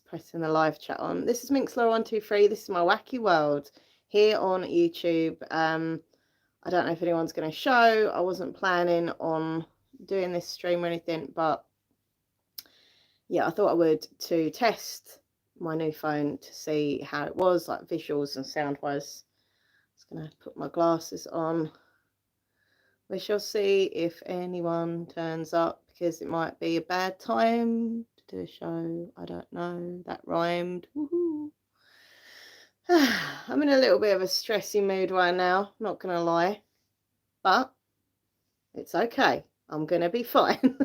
pressing the live chat on. This is Minxlaw123. This is my wacky world here on YouTube. I don't know if anyone's going to show. I wasn't planning on doing this stream or anything, but yeah, I thought I would to test my new phone to see how it was, like visuals and sound wise. Just going to put my glasses on. We shall see if anyone turns up, because it might be a bad time to do a show. I don't know. That rhymed. Woohoo. I'm in a little bit of a stressy mood right now, not going to lie. But it's okay. I'm going to be fine.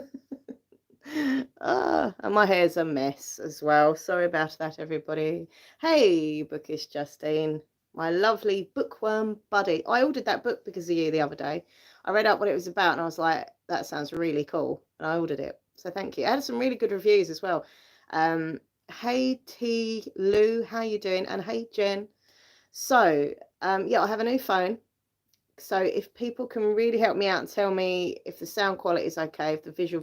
And my hair's a mess as well. Sorry about that, everybody. Hey, Bookish Justine, my lovely bookworm buddy. I ordered that book because of you the other day. I read up what it was about and I was like, that sounds really cool. And I ordered it. So thank you. I had some really good reviews as well. Hey T Lou, how you doing? And hey Jen. So yeah, I have a new phone. So if people can really help me out and tell me if the sound quality is okay, if the visual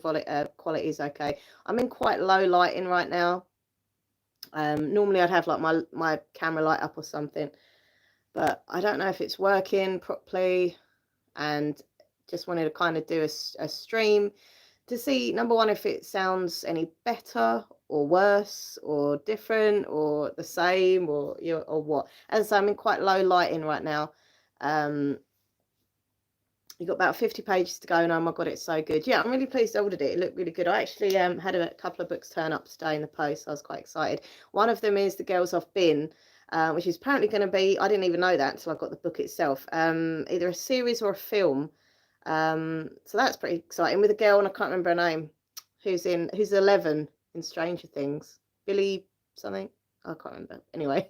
quality is okay. I'm in quite low lighting right now. Normally I'd have like my camera light up or something, but I don't know if it's working properly, and just wanted to kind of do a stream to see, number one, if it sounds any better or worse or different or the same or what. As I say, I'm in quite low lighting right now. You've got about 50 pages to go, and oh my god, it's so good. Yeah, I'm really pleased I ordered it. It looked really good. I actually had a couple of books turn up today in the post, so I was quite excited. One of them is The Girls Off Bin, which is apparently going to be, I didn't even know that until I got the book itself, either a series or a film. So that's pretty exciting, with a girl, and I can't remember her name, who's 11 in Stranger Things. Billy something? I can't remember. Anyway.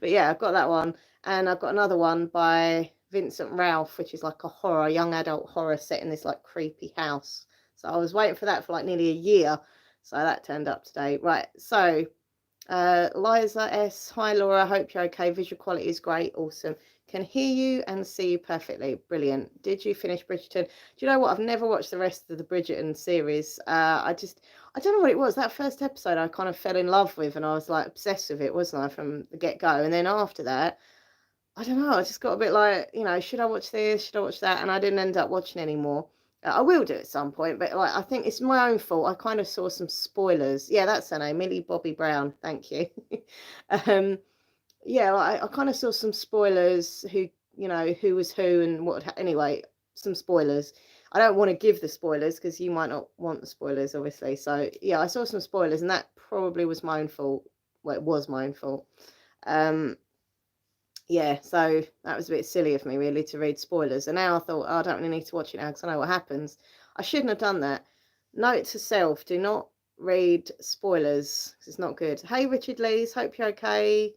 But yeah, I've got that one. And I've got another one by Vincent Ralph, which is like a horror, young adult horror set in this like creepy house. So I was waiting for that for like nearly a year. So that turned up today. Right. So Liza S. Hi Laura, hope you're okay. Visual quality is great. Awesome. Can hear you and see you perfectly. Brilliant. Did you finish Bridgerton? Do you know what? I've never watched the rest of the Bridgerton series. I don't know what it was. That first episode I kind of fell in love with, and I was like obsessed with it, wasn't I, from the get-go? And then after that, I don't know, I just got a bit like, should I watch this? Should I watch that? And I didn't end up watching anymore. I will do at some point, but like I think it's my own fault. I kind of saw some spoilers. Yeah, that's her name, Millie Bobby Brown. Thank you. Yeah, like, I kind of saw some spoilers, who was who and what. Anyway, some spoilers. I don't want to give the spoilers because you might not want the spoilers, obviously. So yeah, I saw some spoilers, and that probably was my own fault. Well, it was my own fault. Yeah, so that was a bit silly of me, really, to read spoilers. And now I thought, oh, I don't really need to watch it now because I know what happens. I shouldn't have done that. Note to self, do not read spoilers because it's not good. Hey, Richard Lees, hope you're okay.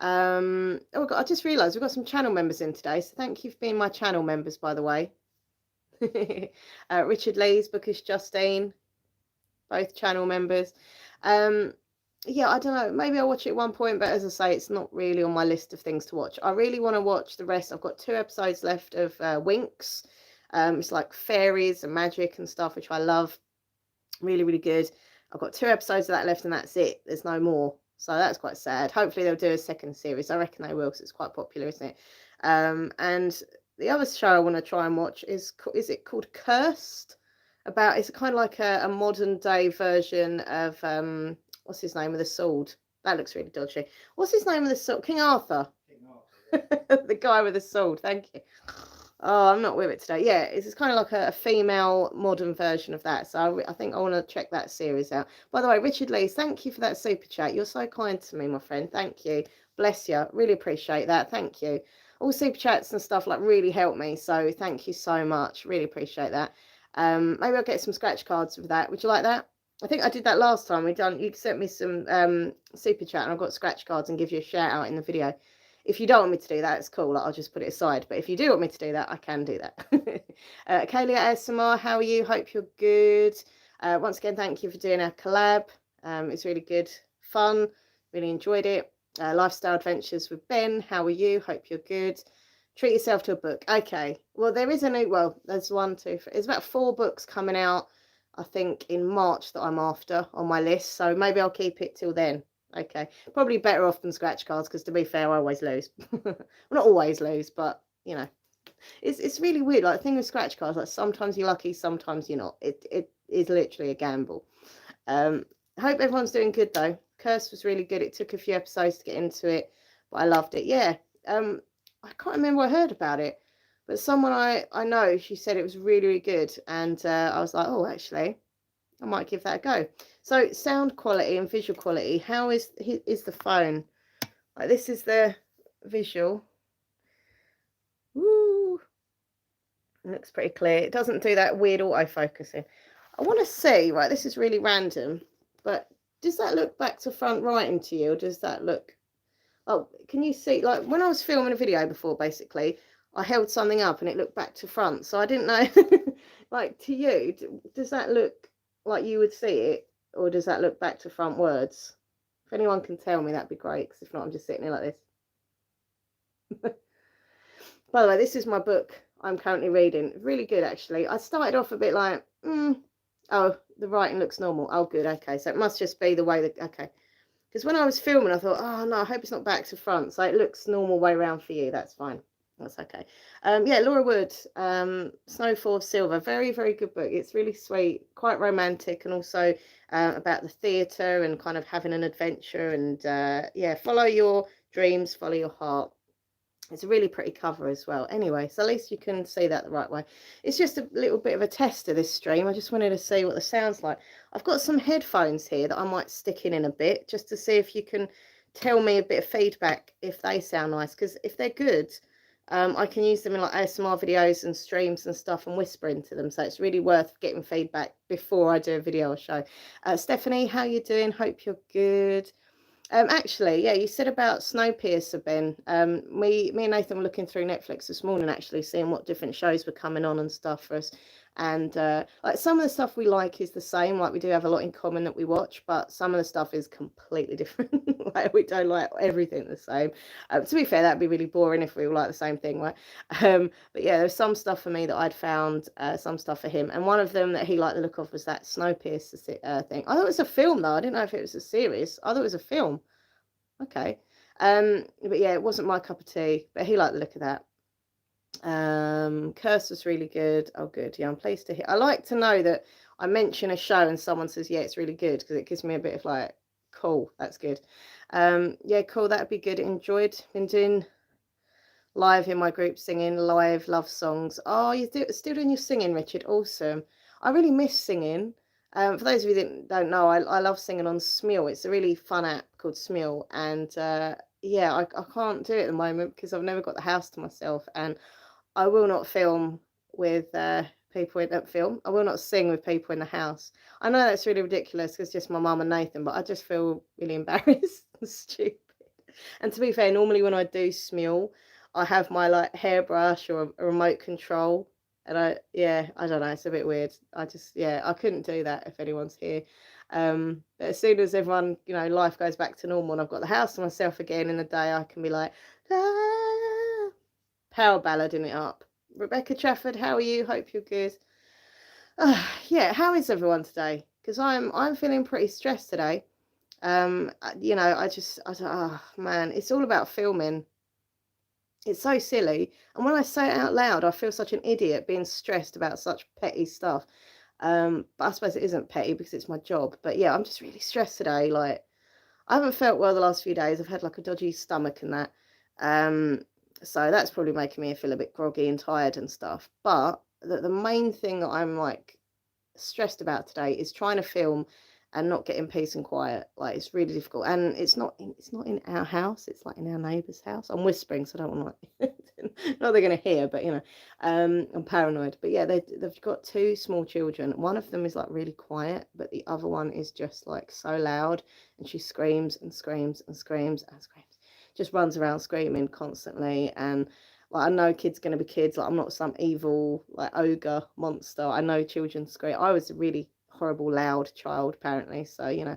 Oh, I just realised we've got some channel members in today, so thank you for being my channel members, by the way. Richard Lees, Bookish Justine, both channel members. Yeah, I don't know, maybe I'll watch it at one point, but as I say, it's not really on my list of things to watch. I really want to watch the rest. I've got 2 episodes left of Winx. It's like fairies and magic and stuff, which I love. Really, really good. I've got 2 episodes of that left, and that's it. There's no more. So that's quite sad. Hopefully they'll do a second series. I reckon they will, because it's quite popular, isn't it? And the other show I want to try and watch is it called Cursed? It's kind of like a modern day version of what's his name with the sword? That looks really dodgy. What's his name with the sword? King Arthur. King Arthur. The guy with the sword. Thank you. Oh, I'm not with it today. Yeah, it's kind of like a female modern version of that. So I think I want to check that series out. By the way, Richard Lees, thank you for that super chat. You're so kind to me, my friend. Thank you. Bless you. Really appreciate that. Thank you. All super chats and stuff like really help me. So thank you so much. Really appreciate that. Maybe I'll get some scratch cards for that. Would you like that? I think I did that last time. You sent me some super chat, and I've got scratch cards and give you a shout out in the video. If you don't want me to do that, it's cool. I'll just put it aside. But if you do want me to do that, I can do that. Kaylee ASMR, how are you? Hope you're good. Once again, thank you for doing our collab. It's really good fun. Really enjoyed it. Lifestyle Adventures with Ben, how are you? Hope you're good. Treat yourself to a book. Okay. Well, there is there's 1, 2, 3. There's about 4 books coming out. I think in March that I'm after on my list. So maybe I'll keep it till then. Okay, probably better off than scratch cards, because to be fair, I always lose. Well, not always lose, but you know, it's really weird. Like the thing with scratch cards, like sometimes you're lucky, sometimes you're not. It is literally a gamble. I hope everyone's doing good though. Curse was really good. It took a few episodes to get into it, but I loved it. Yeah. I can't remember where I heard about it, but someone I know, she said it was really, really good, and I was like, oh, actually, I might give that a go. So sound quality and visual quality. How is the phone? Like this is the visual. Woo! It looks pretty clear. It doesn't do that weird autofocusing. I want to see, right, this is really random, but does that look back to front writing to you, or does that look... Oh, can you see, like when I was filming a video before, basically, I held something up and it looked back to front. So I didn't know, like to you, does that look like you would see it, or does that look back to front words? If anyone can tell me, that'd be great, because if not, I'm just sitting here like this. By the way, this is my book I'm currently reading. Really good, actually. I started off a bit like, oh, the writing looks normal. Oh, good, okay. So it must just be the way that, okay. Because when I was filming, I thought, oh, no, I hope it's not back to front. So it looks normal way around for you. That's fine. That's okay. Yeah, Laura Wood, Snowfall Silver. Very, very good book. It's really sweet, quite romantic, and also about the theatre and kind of having an adventure. And yeah, follow your dreams, follow your heart. It's a really pretty cover as well. Anyway, so at least you can see that the right way. It's just a little bit of a test of this stream. I just wanted to see what the sound's like. I've got some headphones here that I might stick in a bit, just to see if you can tell me a bit of feedback if they sound nice. Because if they're good, I can use them in like ASMR videos and streams and stuff and whisper into them. So it's really worth getting feedback before I do a video or show. Stephanie, how you doing? Hope you're good. Actually, yeah, you said about Snowpiercer, Ben. Me and Nathan were looking through Netflix this morning, actually, seeing what different shows were coming on and stuff for us. And like some of the stuff we like is the same. Like we do have a lot in common that we watch, but some of the stuff is completely different. Like we don't like everything the same. To be fair, that'd be really boring if we all like the same thing, right? But yeah, there's some stuff for me that I'd found, some stuff for him, and one of them that he liked the look of was that Snowpiercer thing. I thought it was a film though. I didn't know if it was a series. I thought it was a film. Okay. But yeah, it wasn't my cup of tea, but he liked the look of that. Curse was really good. Oh, good. Yeah, I'm pleased to hear. I like to know that I mention a show and someone says, yeah, it's really good, because it gives me a bit of like, cool, that's good. Yeah, cool, that'd be good. Enjoyed. Been doing live in my group, singing live love songs. Oh, you're still doing your singing, Richard. Awesome. I really miss singing. For those of you that don't know, I love singing on Smule. It's a really fun app called Smule, and yeah, I can't do it at the moment because I've never got the house to myself, and I will not film with people in that film. I will not sing with people in the house. I know that's really ridiculous because it's just my mum and Nathan, but I just feel really embarrassed and stupid. And to be fair, normally when I do Smule, I have my like hairbrush or a remote control, and I don't know, it's a bit weird. I just I couldn't do that if anyone's here. But as soon as everyone, life goes back to normal and I've got the house to myself again in the day, I can be like, ah, power ballading it up. Rebecca Trafford, how are you? Hope you're good. Yeah, how is everyone today? Because I'm feeling pretty stressed today. I don't, oh man, it's all about filming. It's so silly, and when I say it out loud, I feel such an idiot being stressed about such petty stuff. But I suppose it isn't petty because it's my job. But yeah, I'm just really stressed today. Like I haven't felt well the last few days. I've had like a dodgy stomach and that. So that's probably making me feel a bit groggy and tired and stuff. But the main thing that I'm like stressed about today is trying to film and not getting peace and quiet. Like it's really difficult, and it's not in our house, it's like in our neighbour's house. I'm whispering so I don't want to not they're gonna hear, but I'm paranoid. But yeah, they've got two small children. One of them is like really quiet, but the other one is just like so loud, and she screams and screams and screams and screams, just runs around screaming constantly. And like I know kids gonna be kids. Like I'm not some evil like ogre monster. I know children scream. I was a really horrible loud child apparently, so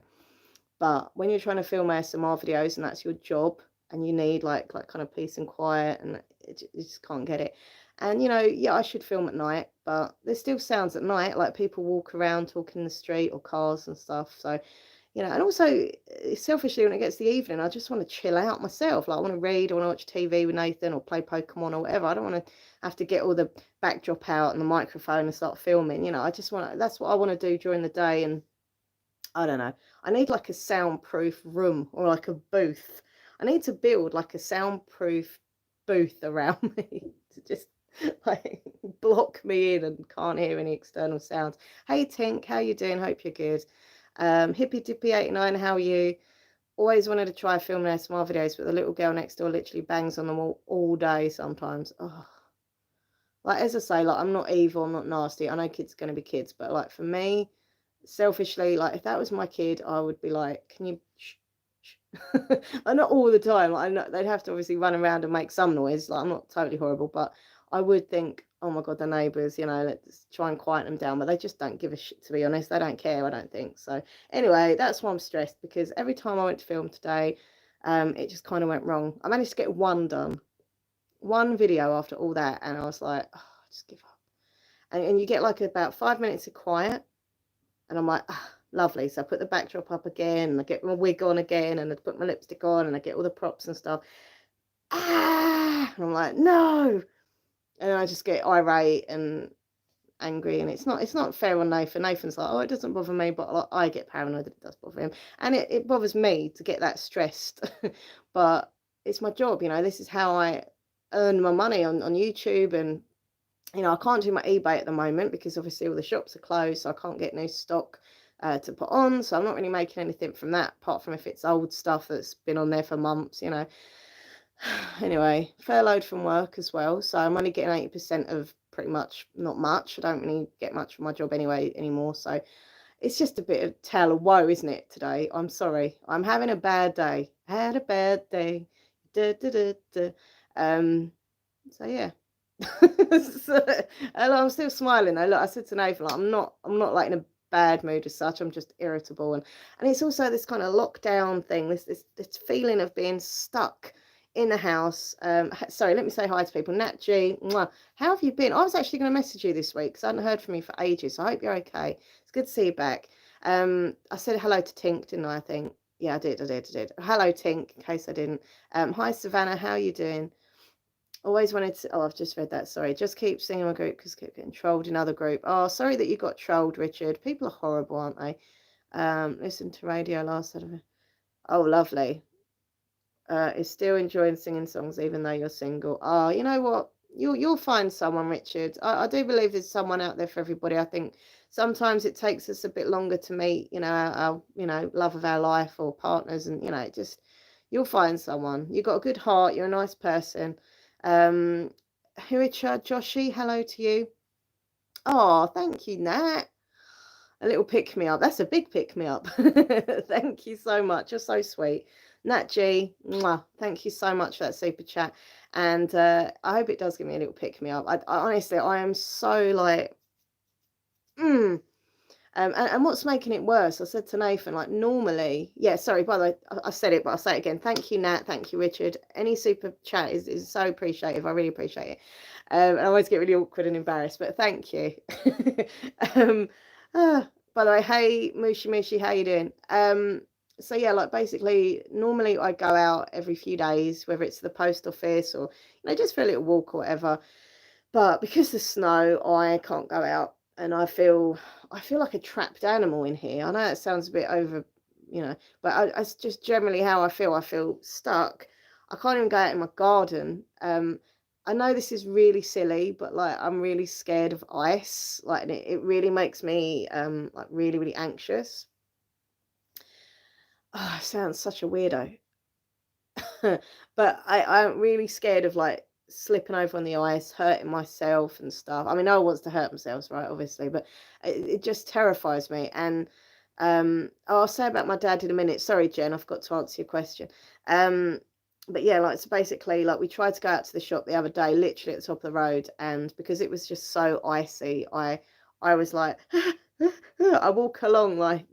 but when you're trying to film ASMR videos and that's your job, and you need like kind of peace and quiet, and you just can't get it. And, you know, yeah, I should film at night, but there's still sounds at night, like people walk around talking in the street or cars and stuff. So, you know, and also selfishly, when it gets the evening, I just want to chill out myself. Like, I want to read, I want to watch TV with Nathan or play Pokemon or whatever. I don't want to have to get all the backdrop out and the microphone and start filming. You know, I just want to, that's what I want to do during the day. And I don't know, I need like a soundproof room or like a booth. I need to build like a soundproof booth around me to just like block me in and can't hear any external sounds. Hey Tink, how you doing? Hope you're good. Hippy Dippy 89, how are you? Always wanted to try filming ASMR videos, but the little girl next door literally bangs on them all day sometimes. Oh. Like, as I say, like, I'm not evil, I'm not nasty. I know kids are going to be kids, but like for me, selfishly, like if that was my kid, I would be like, can you shh, shh. Like, not all the time. Like, I know they'd have to obviously run around and make some noise. Like, I'm not totally horrible, but I would think, oh my god, the neighbours, you know, let's try and quiet them down. But they just don't give a shit, to be honest. They don't care, I don't think. So anyway, that's why I'm stressed, because every time I went to film today, it just kind of went wrong. I managed to get one done, one video after all that, and I was like, oh, just give up. And you get like about 5 minutes of quiet, and I'm like, ah, lovely. So I put the backdrop up again, and I get my wig on again, and I put my lipstick on, and I get all the props and stuff. Ah, and I'm like, no. And I just get irate and angry, and it's not fair on Nathan. Nathan's like, oh, it doesn't bother me, but like, I get paranoid that it does bother him, and it bothers me to get that stressed. But it's my job, you know. This is how I earn my money on YouTube. And you know, I can't do my eBay at the moment because obviously all the shops are closed, so I can't get new stock to put on. So I'm not really making anything from that, apart from if it's old stuff that's been on there for months, you know. Anyway, furloughed from work as well, so I'm only getting 80% of pretty much, not much. I don't really get much from my job anyway anymore, so it's just a bit of tale of woe, isn't it, today? I'm sorry. I'm having a bad day. Had a bad day. Da, da, da, da. So yeah. So, I'm still smiling though. Look, I said to Nathan, like, I'm not like in a bad mood as such. I'm just irritable, and it's also this kind of lockdown thing. This feeling of being stuck in the house. Sorry, let me say hi to people. Nat G, mwah. How have you been? I was actually going to message you this week because I hadn't heard from you for ages. So I hope you're okay. It's good to see you back. I said hello to Tink, didn't I think? Yeah, I did. Hello, Tink, in case I didn't. Hi, Savannah. How are you doing? Always wanted to. Oh, I've just read that. Sorry. Just keep seeing my group because keep getting trolled in other group. Oh, sorry that you got trolled, Richard. People are horrible, aren't they? Listen to radio last Saturday. Oh, lovely. Is still enjoying singing songs even though you're single. Oh, you know what? You'll find someone, Richard. I do believe there's someone out there for everybody. I think sometimes it takes us a bit longer to meet, you know, our you know, love of our life or partners, and you know, just you'll find someone. You've got a good heart. You're a nice person. Um, Richard, Joshi, hello to you. Oh, thank you, Nat. A little pick me up. That's a big pick me up. Thank you so much. You're so sweet. Nat G, mwah, thank you so much for that super chat. And I hope it does give me a little pick me up. I honestly, I am so like, and what's making it worse? I said to Nathan, like, normally, yeah, sorry, by the way, I said it, but I'll say it again. Thank you, Nat. Thank you, Richard. Any super chat is so appreciative. I really appreciate it. I always get really awkward and embarrassed, but thank you. um, by the way, hey, Mushi, how you doing? So yeah, like basically, normally I go out every few days, whether it's to the post office or, you know, just for a little walk or whatever. But because of the snow, I can't go out, and I feel like a trapped animal in here. I know it sounds a bit over, you know, but it's just generally how I feel. I feel stuck. I can't even go out in my garden. I know this is really silly, but like I'm really scared of ice. Like, and it really makes me like really, really anxious. Oh, I sound such a weirdo. But I'm really scared of like slipping over on the ice, hurting myself and stuff. I mean, no one wants to hurt themselves, right? Obviously, but it just terrifies me. And I'll say about my dad in a minute. Sorry, Jen, I forgot to answer your question. But yeah, like, so basically, like, we tried to go out to the shop the other day, literally at the top of the road, and because it was just so icy, I was like, I walk along like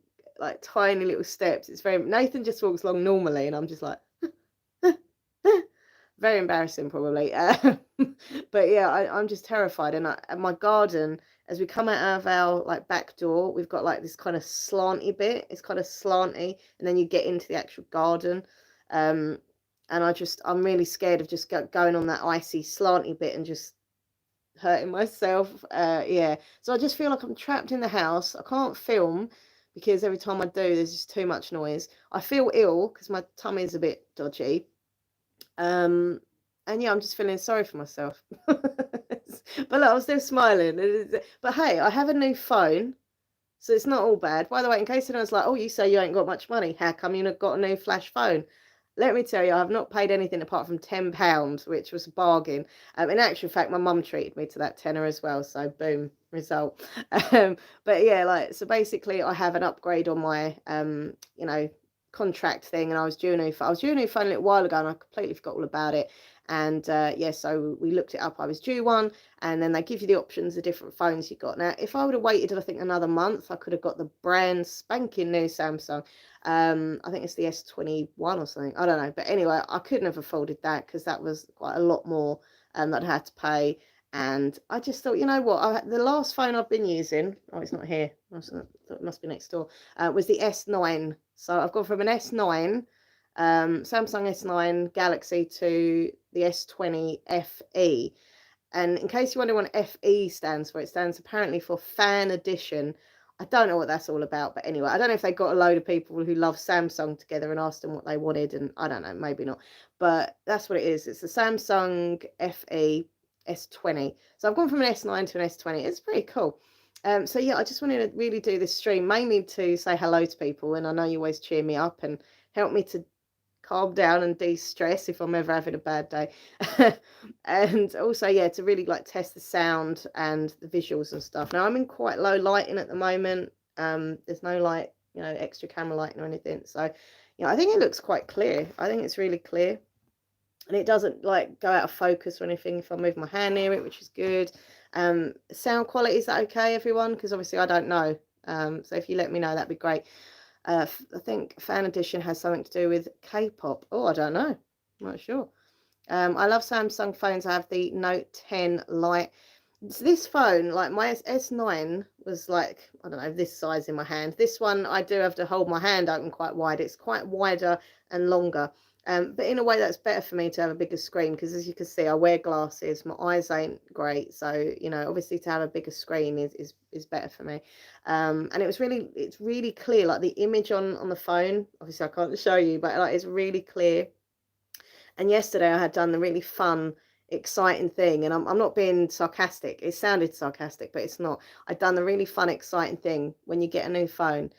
tiny little steps. It's very Nathan just walks along normally, and I'm just like. Very embarrassing, probably. But yeah, I'm just terrified. And my garden, as we come out of our like back door, we've got like this kind of slanty bit. It's kind of slanty, and then you get into the actual garden. Um, and I'm really scared of just going on that icy slanty bit and just hurting myself. Yeah. So I just feel like I'm trapped in the house. I can't film because every time I do, there's just too much noise. I feel ill because my tummy's a bit dodgy. Um, and yeah, I'm just feeling sorry for myself. But look, I'm still smiling. But hey, I have a new phone, so it's not all bad. By the way, in case anyone's like, oh, you say you ain't got much money, how come you not got a new flash phone? Let me tell you, I've not paid anything apart from £10, which was a bargain. In actual fact, my mum treated me to that tenner as well. So boom, result. But yeah, like, so basically I have an upgrade on my, you know, contract thing, and I was due a new phone. I was due a new phone a little while ago and I completely forgot all about it. And yeah, so we looked it up. I was due one, and then they give you the options of different phones you got. Now, if I would have waited, I think another month, I could have got the brand spanking new Samsung. I think it's the S21 or something. I don't know. But anyway, I couldn't have afforded that because that was quite a lot more that I had to pay. And I just thought, you know what? The last phone I've been using, oh, it's not here. It must be next door. Was the S9. So I've gone from an S9, Samsung S9 Galaxy to the S20FE. And in case you wonder what FE stands for, it stands apparently for Fan Edition. I don't know what that's all about, but anyway, I don't know if they got a load of people who love Samsung together and asked them what they wanted, and I don't know, maybe not. But that's what it is. It's the Samsung FE S20. So I've gone from an S9 to an S20. It's pretty cool. So yeah, I just wanted to really do this stream mainly to say hello to people, and I know you always cheer me up and help me to calm down and de-stress if I'm ever having a bad day. And also, yeah, to really like test the sound and the visuals and stuff. Now I'm in quite low lighting at the moment. There's no like, you know, extra camera lighting or anything. So, you know, I think it looks quite clear. I think it's really clear. And it doesn't like go out of focus or anything if I move my hand near it, which is good. Sound quality, is that okay, everyone? Because obviously I don't know. So if you let me know, that'd be great. I think Fan Edition has something to do with K-pop. Oh, I don't know. I'm not sure. I love Samsung phones. I have the Note 10 Lite. This phone, like my S9 was like, I don't know, this size in my hand. This one, I do have to hold my hand open quite wide. It's quite wider and longer. But in a way, that's better for me to have a bigger screen because, as you can see, I wear glasses. My eyes ain't great, so you know, obviously, to have a bigger screen is better for me. And it's really clear. Like the image on the phone, obviously, I can't show you, but like it's really clear. And yesterday, I had done the really fun, exciting thing, and I'm not being sarcastic. It sounded sarcastic, but it's not. I'd done the really fun, exciting thing when you get a new phone.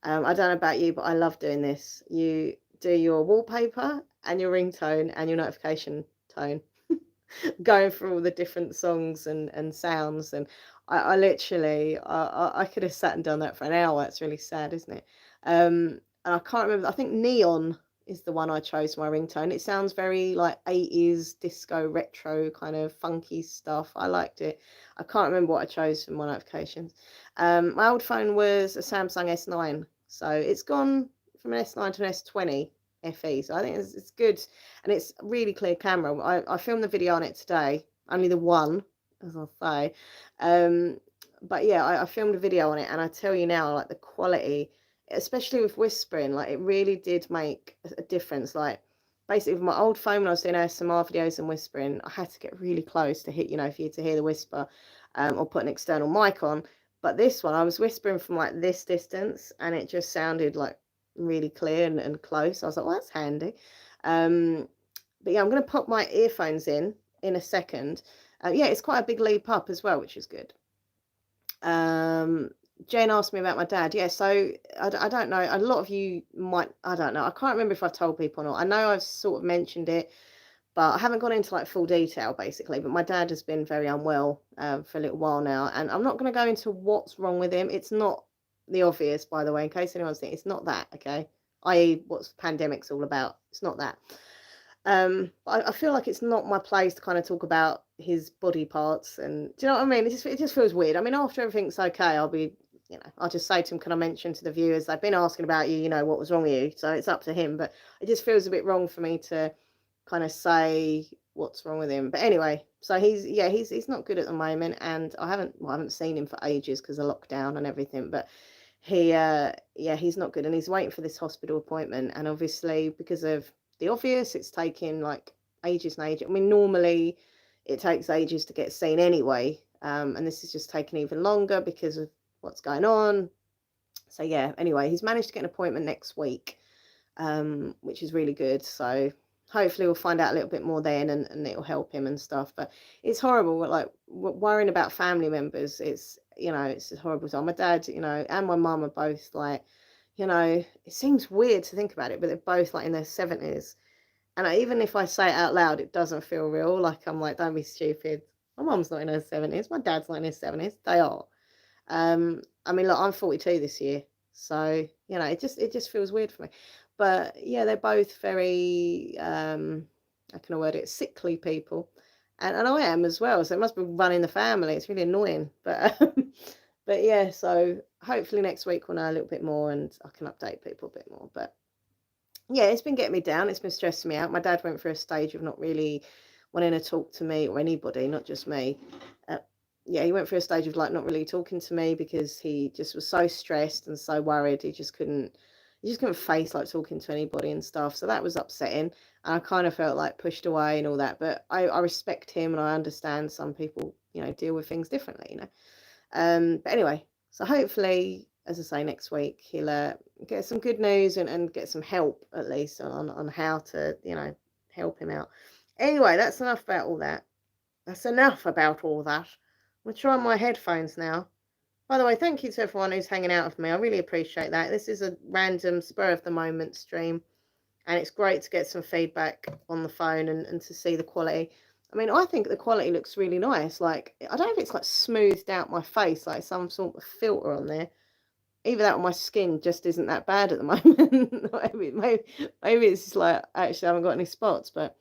I don't know about you, but I love doing this. You do your wallpaper and your ringtone and your notification tone, going through all the different songs and sounds. And I literally, I could have sat and done that for an hour. It's really sad, isn't it? And I can't remember. I think Neon is the one I chose for my ringtone. It sounds very like 80s disco retro kind of funky stuff. I liked it. I can't remember what I chose for my notifications. My old phone was a Samsung S9, so it's gone from an S9 to an S20 FE. So I think it's good, and it's really clear camera. I filmed the video on it today, only the one, as I'll say. But yeah, I filmed a video on it, and I tell you now, like the quality, especially with whispering, like it really did make a difference. Like basically with my old phone, when I was doing ASMR videos and whispering, I had to get really close to hit, you know, for you to hear the whisper, or put an external mic on. But this one, I was whispering from like this distance, and it just sounded like really clear and close. I was like, well, that's handy. But yeah, I'm going to pop my earphones in a second. Yeah, it's quite a big leap up as well, which is good. Jane asked me about my dad. Yeah, so I don't know. A lot of you might, I don't know. I can't remember if I've told people or not. I know I've sort of mentioned it, but I haven't gone into like full detail basically. But my dad has been very unwell for a little while now, and I'm not going to go into what's wrong with him. It's not the obvious, by the way, in case anyone's thinking, it's not that, okay? I.e., what's pandemic's all about. It's not that. I feel like it's not my place to kind of talk about his body parts, and do you know what I mean? It just feels weird. I mean, after everything's okay, I'll be, you know, I'll just say to him, can I mention to the viewers, they've been asking about you, you know, what was wrong with you, so it's up to him. But it just feels a bit wrong for me to kind of say what's wrong with him. But anyway, so he's not good at the moment, and I haven't seen him for ages because of lockdown and everything. But he's not good, and he's waiting for this hospital appointment, and obviously because of the obvious, it's taking like ages and ages. I mean, normally it takes ages to get seen anyway, and this is just taking even longer because of what's going on. So yeah, anyway, he's managed to get an appointment next week, which is really good. So hopefully we'll find out a little bit more then, and it'll help him and stuff. But it's horrible, like worrying about family members. It's it's a horrible time. My dad, and my mum are both like, it seems weird to think about it, but they're both like in their 70s. And even if I say it out loud, it doesn't feel real. Like I'm like, don't be stupid. My mum's not in her 70s. My dad's not in his 70s. They are. I mean, look, I'm 42 this year, so it just feels weird for me. But yeah, they're both very how can I word it, sickly people, and I am as well. So it must be running the family. It's really annoying, but but yeah. So hopefully next week we'll know a little bit more, and I can update people a bit more. But yeah, it's been getting me down. It's been stressing me out. My dad went through a stage of not really wanting to talk to me or anybody, not just me. Uh, yeah, he went through a stage of like not really talking to me because he just was so stressed and so worried. He just couldn't face like talking to anybody and stuff. So that was upsetting. And I kind of felt like pushed away and all that. But I respect him, and I understand some people, deal with things differently, But anyway, so hopefully, as I say, next week he'll get some good news and get some help at least on how to, help him out. Anyway, that's enough about all that. That's enough about all that. I'm trying my headphones now. By the way, thank you to everyone who's hanging out with me. I really appreciate that. This is a random spur of the moment stream, and it's great to get some feedback on the phone and to see the quality. I mean, I think the quality looks really nice. Like, I don't know if it's like smoothed out my face, like some sort of filter on there. Either that or my skin just isn't that bad at the moment. maybe it's just like, actually, I haven't got any spots, but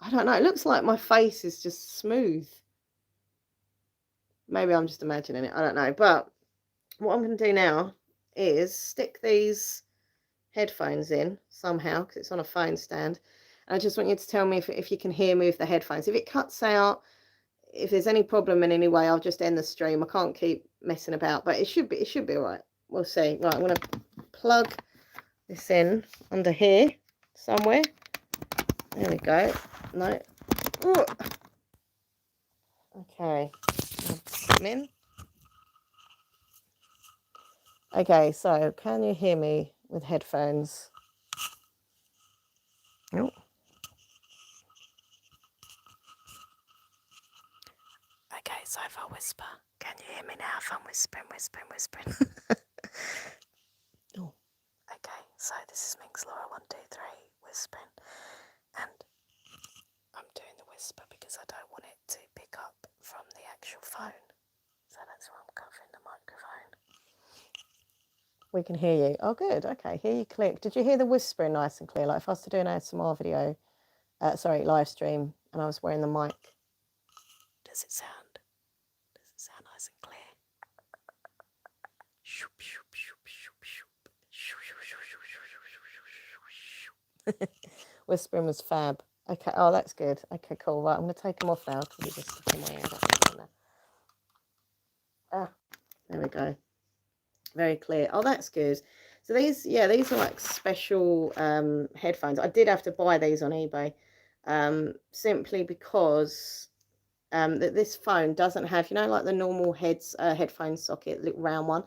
I don't know. It looks like my face is just smooth. Maybe I'm just imagining it. I don't know. But what I'm going to do now is stick these headphones in somehow because it's on a phone stand. And I just want you to tell me if you can hear me with the headphones. If it cuts out, if there's any problem in any way, I'll just end the stream. I can't keep messing about, but it should be all right. We'll see. Right, I'm going to plug this in under here somewhere. There we go. No. Ooh. Okay. Come in. Okay, so can you hear me with headphones? Oh. Okay, so if I whisper, can you hear me now if I'm whispering? Oh. Okay, so this is Minx Laura 123 whispering, and I'm doing the whisper because I don't want it to pick up from the actual phone, so that's why I'm covering the microphone. We can hear you. Oh, good. Okay, hear you clear. Did you hear the whispering nice and clear? Like if I was to do an ASMR video, live stream, and I was wearing the mic, does it sound nice and clear? Whispering was fab. Okay, oh, that's good. Okay, cool. Right, I'm going to take them off now because we just stuck in my ear. Ah, there we go. Very clear. Oh, that's good. So these are like special headphones. I did have to buy these on eBay simply because that this phone doesn't have, like the normal headphone socket, little round one.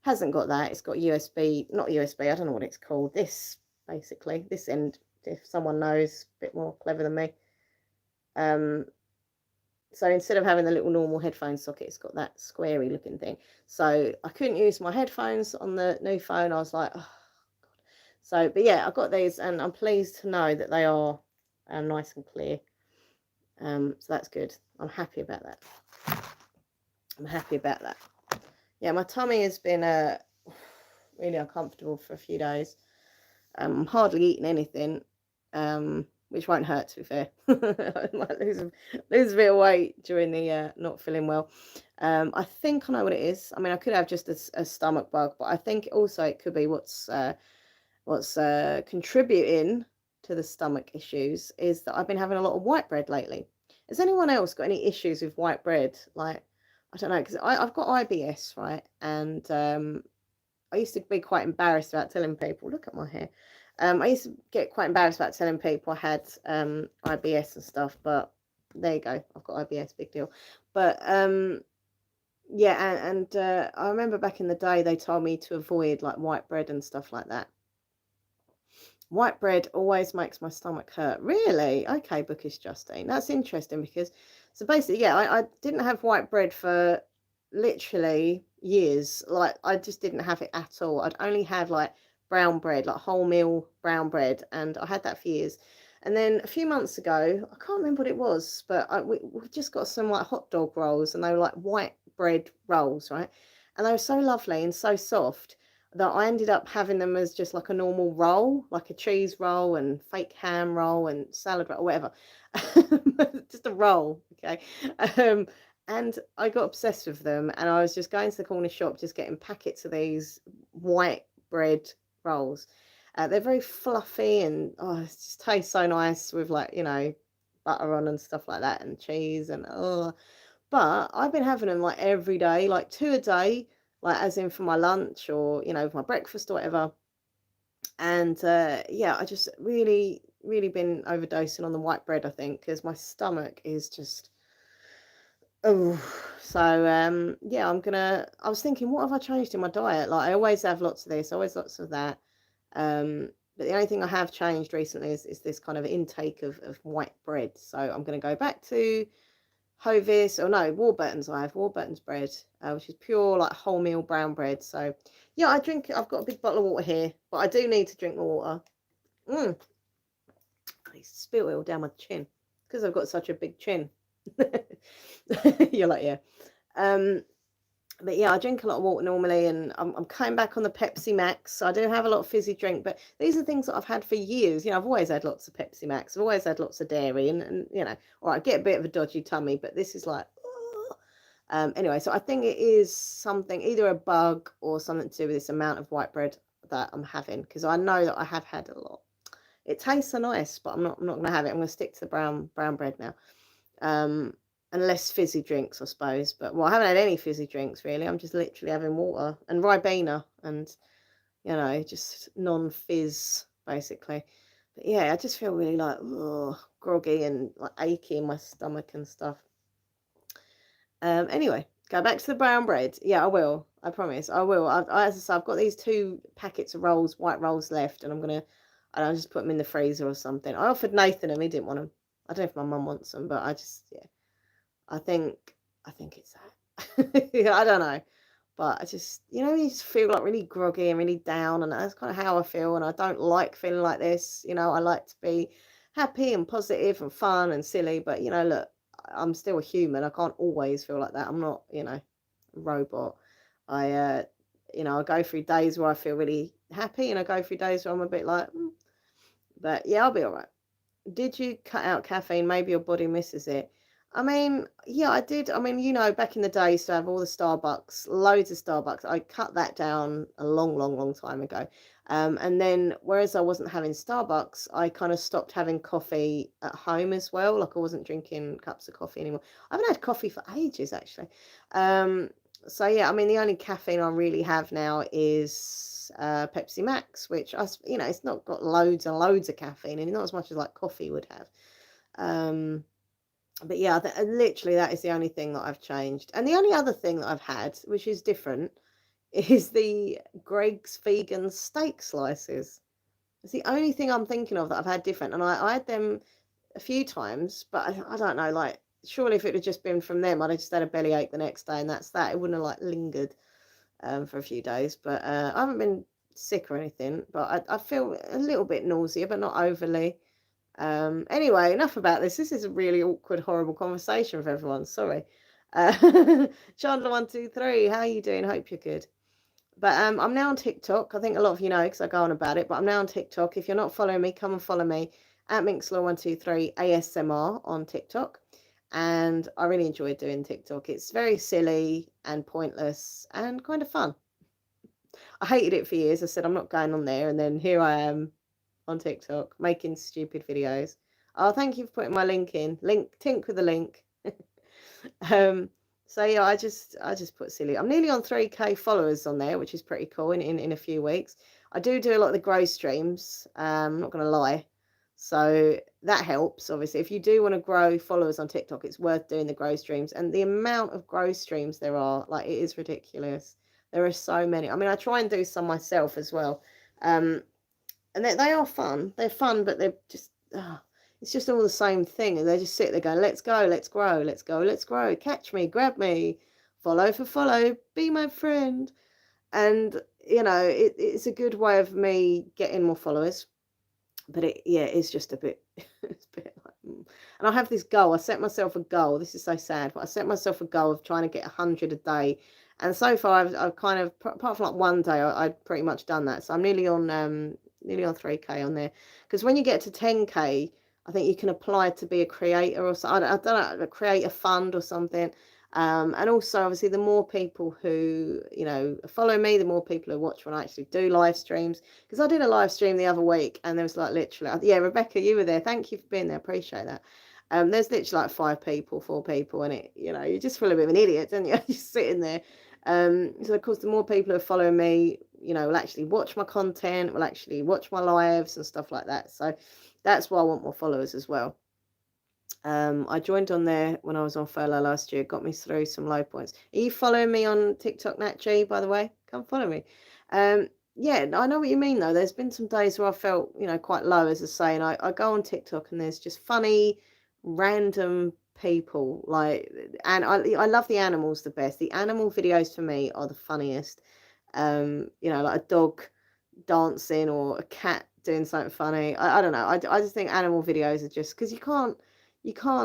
Hasn't got that. It's got USB, not USB, I don't know what it's called. This, basically, this end, if someone knows, a bit more clever than me. So instead of having the little normal headphone socket, it's got that squarey looking thing. So I couldn't use my headphones on the new phone. I was like, oh, God. So, but yeah, I got these, and I'm pleased to know that they are nice and clear. So that's good. I'm happy about that. Yeah, my tummy has been really uncomfortable for a few days. I'm hardly eating anything, which won't hurt, to be fair. I might lose a bit of weight during the not feeling well. I think I know what it is. I mean, I could have just a stomach bug, but I think also it could be what's contributing to the stomach issues is that I've been having a lot of white bread lately. Has anyone else got any issues with white bread? Like, I don't know, because I've got IBS, right? And I used to be quite embarrassed about telling people, look at my hair. I used to get quite embarrassed about telling people I had IBS and stuff, but there you go. I've got IBS, big deal. But yeah, and I remember back in the day they told me to avoid like white bread and stuff like that. White bread always makes my stomach hurt. Really? Okay, Bookish Justine. That's interesting because, so basically, yeah, I didn't have white bread for literally years. Like, I just didn't have it at all. I'd only had like brown bread, like wholemeal brown bread, and I had that for years. And then a few months ago, I can't remember what it was, but we just got some like hot dog rolls, and they were like white bread rolls, right? And they were so lovely and so soft that I ended up having them as just like a normal roll, like a cheese roll and fake ham roll and salad roll, whatever. Just a roll, okay? Um, and I got obsessed with them, and I was just going to the corner shop, just getting packets of these white bread rolls. They're very fluffy, and oh, it just tastes so nice with like, butter on and stuff like that, and cheese, and oh. But I've been having them like every day, like 2 a day, like as in for my lunch or, for my breakfast or whatever. And yeah, I just really been overdosing on the white bread, I think, because my stomach is just, oh. So yeah, I was thinking, what have I changed in my diet? Like, I always have lots of this, always lots of that. But the only thing I have changed recently is this kind of intake of white bread. So I'm going to go back to Hovis, or no, Warburton's. I have Warburton's bread, which is pure like wholemeal brown bread. So yeah, I've got a big bottle of water here, but I do need to drink more water. I spill it all down my chin because I've got such a big chin. You're like, yeah. But yeah, I drink a lot of water normally, and I'm coming back on the Pepsi Max. So I do have a lot of fizzy drink, but these are things that I've had for years. I've always had lots of Pepsi Max. I've always had lots of dairy, and all right, I get a bit of a dodgy tummy, but this is like, anyway. So I think it is something, either a bug or something to do with this amount of white bread that I'm having, because I know that I have had a lot. It tastes so nice, but I'm not going to have it. I'm going to stick to the brown bread now. And less fizzy drinks, I suppose. But well, I haven't had any fizzy drinks really. I'm just literally having water and Ribena and just non-fizz basically. But yeah, I just feel really like groggy and like achy in my stomach and stuff. Anyway, go back to the brown bread. Yeah, I will. I promise. I will. As I say, I've got these 2 packets of rolls, white rolls left, and I'll just put them in the freezer or something. I offered Nathan them. He didn't want them. I don't know if my mum wants them, but yeah. I think it's that. Yeah, I don't know. But I just, you just feel like really groggy and really down, and that's kind of how I feel. And I don't like feeling like this. I like to be happy and positive and fun and silly. But, look, I'm still a human. I can't always feel like that. I'm not, a robot. I go through days where I feel really happy, and I go through days where I'm a bit like, But yeah, I'll be all right. Did you cut out caffeine? Maybe your body misses it. I mean, yeah, I did. I mean, back in the day, I used to have all the Starbucks, loads of Starbucks. I cut that down a long time ago. And then, whereas I wasn't having Starbucks, I kind of stopped having coffee at home as well. Like, I wasn't drinking cups of coffee anymore. I haven't had coffee for ages, actually. So yeah, I mean, the only caffeine I really have now is Pepsi Max, which it's not got loads and loads of caffeine, and not as much as like coffee would have. But yeah, literally that is the only thing that I've changed. And the only other thing that I've had, which is different, is the Greg's vegan steak slices. It's the only thing I'm thinking of that I've had different. And I had them a few times, but I don't know, like, surely if it had just been from them, I'd have just had a bellyache the next day, and that's that. It wouldn't have like lingered for a few days. But I haven't been sick or anything, but I feel a little bit nausea, but not overly. Anyway, enough about this. This is a really awkward, horrible conversation with everyone. Sorry. Chandler123, how are you doing? Hope you're good. But I'm now on TikTok. I think a lot of you know because I go on about it, but I'm now on TikTok. If you're not following me, come and follow me at Minxlaw123 ASMR on TikTok. And I really enjoy doing TikTok. It's very silly and pointless and kind of fun. I hated it for years. I said I'm not going on there, and then here I am on TikTok, making stupid videos. Oh, thank you for putting my link in. Tink with the link. um, so yeah, I just put silly. I'm nearly on 3K followers on there, which is pretty cool in a few weeks. I do a lot of the grow streams. I'm not gonna lie. So that helps, obviously. If you do want to grow followers on TikTok, it's worth doing the grow streams. And the amount of grow streams there are, like, it is ridiculous. There are so many. I mean, I try and do some myself as well. And they are fun. They're fun, but they're just, it's just all the same thing. And they just sit there going, let's go, let's grow, let's go, let's grow. Catch me, grab me, follow for follow, be my friend. And, it's a good way of me getting more followers. But it's just a bit, it's a bit like, and I have this goal. I set myself a goal. This is so sad, but I set myself a goal of trying to get 100 a day. And so far, I've kind of, apart from like one day, I've pretty much done that. So I'm nearly on 3K on there. Because when you get to 10K, I think you can apply to be a creator or something. I don't know, create a fund or something. And also, obviously, the more people who, follow me, the more people who watch when I actually do live streams. Because I did a live stream the other week and there was like literally, yeah, Rebecca, you were there. Thank you for being there. Appreciate that. There's literally like 4 people, and you just feel a bit of an idiot, don't you? Just sitting there. So of course, the more people who are following me, will actually watch my content, will actually watch my lives and stuff like that. So that's why I want more followers as well. I joined on there when I was on furlough last year. Got me through some low points. Are you following me on TikTok, Nat G, by the way? Come follow me. Yeah, I know what you mean, though. There's been some days where I felt, quite low, as I say, and I go on TikTok and there's just funny, random people. And I love the animals the best. The animal videos for me are the funniest. Like a dog dancing or a cat doing something funny. I don't know. I just think animal videos are just, because you can't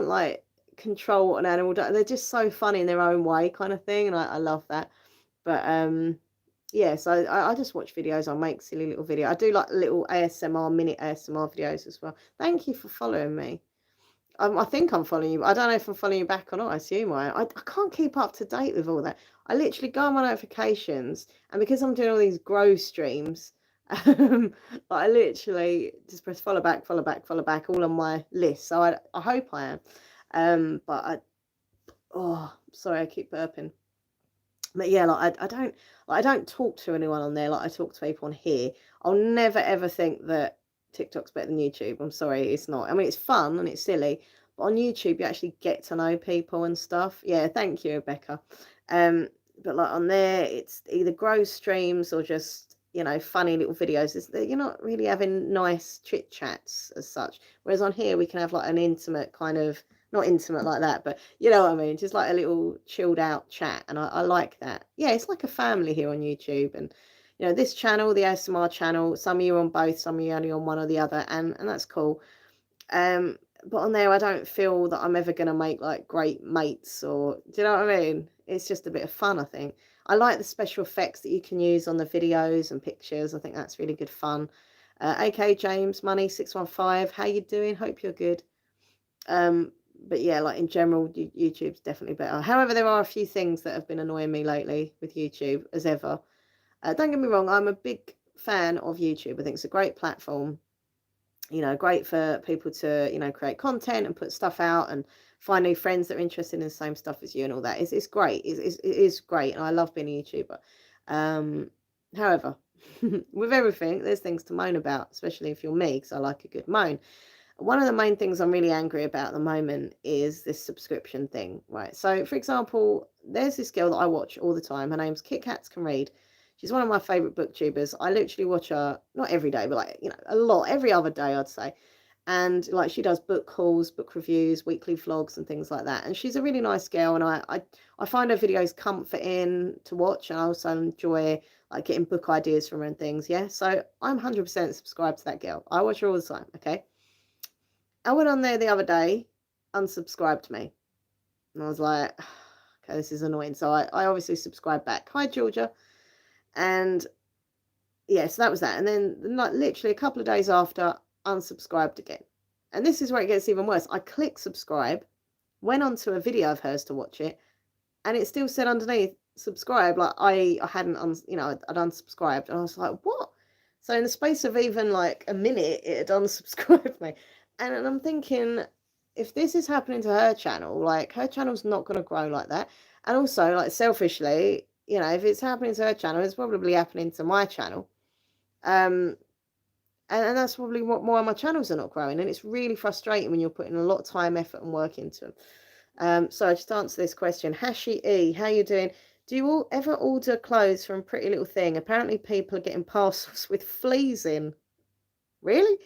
like control what an animal does. They're just so funny in their own way, kind of thing, and I love that. But yeah, so I just watch videos. I make silly little videos. I do like little ASMR, mini ASMR videos as well. Thank you for following me. I think I'm following you. I don't know if I'm following you back or not. I assume I can't keep up to date with all that. I literally go on my notifications, and because I'm doing all these grow streams, I literally just press follow back, follow back, follow back, all on my list. So I hope I am. But sorry, I keep burping. But yeah, I don't talk to anyone on there like I talk to people on here. I'll never ever think that TikTok's better than YouTube. I'm sorry, it's not. I mean, it's fun and it's silly, but on YouTube you actually get to know people and stuff. Yeah, thank you, Rebecca. But like on there, it's either grow streams or just funny little videos. You're not really having nice chit chats as such. Whereas on here we can have like an intimate kind of, not intimate like that, but you know what I mean, just like a little chilled out chat, and I like that. Yeah, it's like a family here on YouTube. And this channel, the ASMR channel, some of you are on both, some of you only on one or the other, and that's cool. But on there I don't feel that I'm ever going to make like great mates, or do you know what I mean? It's just a bit of fun, I think. I like the special effects that you can use on the videos and pictures. I think that's really good fun. AK James Money 615, how you doing? Hope you're good. But yeah, like in general, YouTube's definitely better. However, there are a few things that have been annoying me lately with YouTube, as ever. Don't get me wrong, I'm a big fan of YouTube. I think it's a great platform. Great for people to, create content and put stuff out and find new friends that are interested in the same stuff as you and all that. It's great. It is great. And I love being a YouTuber. However, with everything, there's things to moan about, especially if you're me, because I like a good moan. One of the main things I'm really angry about at the moment is this subscription thing, right? So, for example, there's this girl that I watch all the time. Her name's Kit Kats Can Read. She's one of my favourite booktubers. I literally watch her, not every day, but like, a lot, every other day, I'd say. And like, she does book hauls, book reviews, weekly vlogs and things like that. And she's a really nice girl. And I find her videos comforting to watch. And I also enjoy like getting book ideas from her and things. Yeah. So I'm 100% subscribed to that girl. I watch her all the time. Okay. I went on there the other day, unsubscribed me. And I was like, okay, this is annoying. So I obviously subscribed back. Hi, Georgia. And yeah, so that was that. And then like literally a couple of days after, unsubscribed again. And this is where it gets even worse. I clicked subscribe, went onto a video of hers to watch it, and it still said underneath subscribe. Like I hadn't I'd unsubscribed. And I was like, what? So in the space of even like a minute, it had unsubscribed me. And I'm thinking, if this is happening to her channel, like her channel's not going to grow like that. And also, like selfishly, you know, if it's happening to her channel, it's probably happening to my channel. Um, and that's probably what more of my channels are not growing. And it's really frustrating when you're putting a lot of time, effort, and work into them. So I just answer this question. Hashi E, how you doing? Do you all ever order clothes from Pretty Little Thing? Apparently people are getting parcels with fleas in. Really?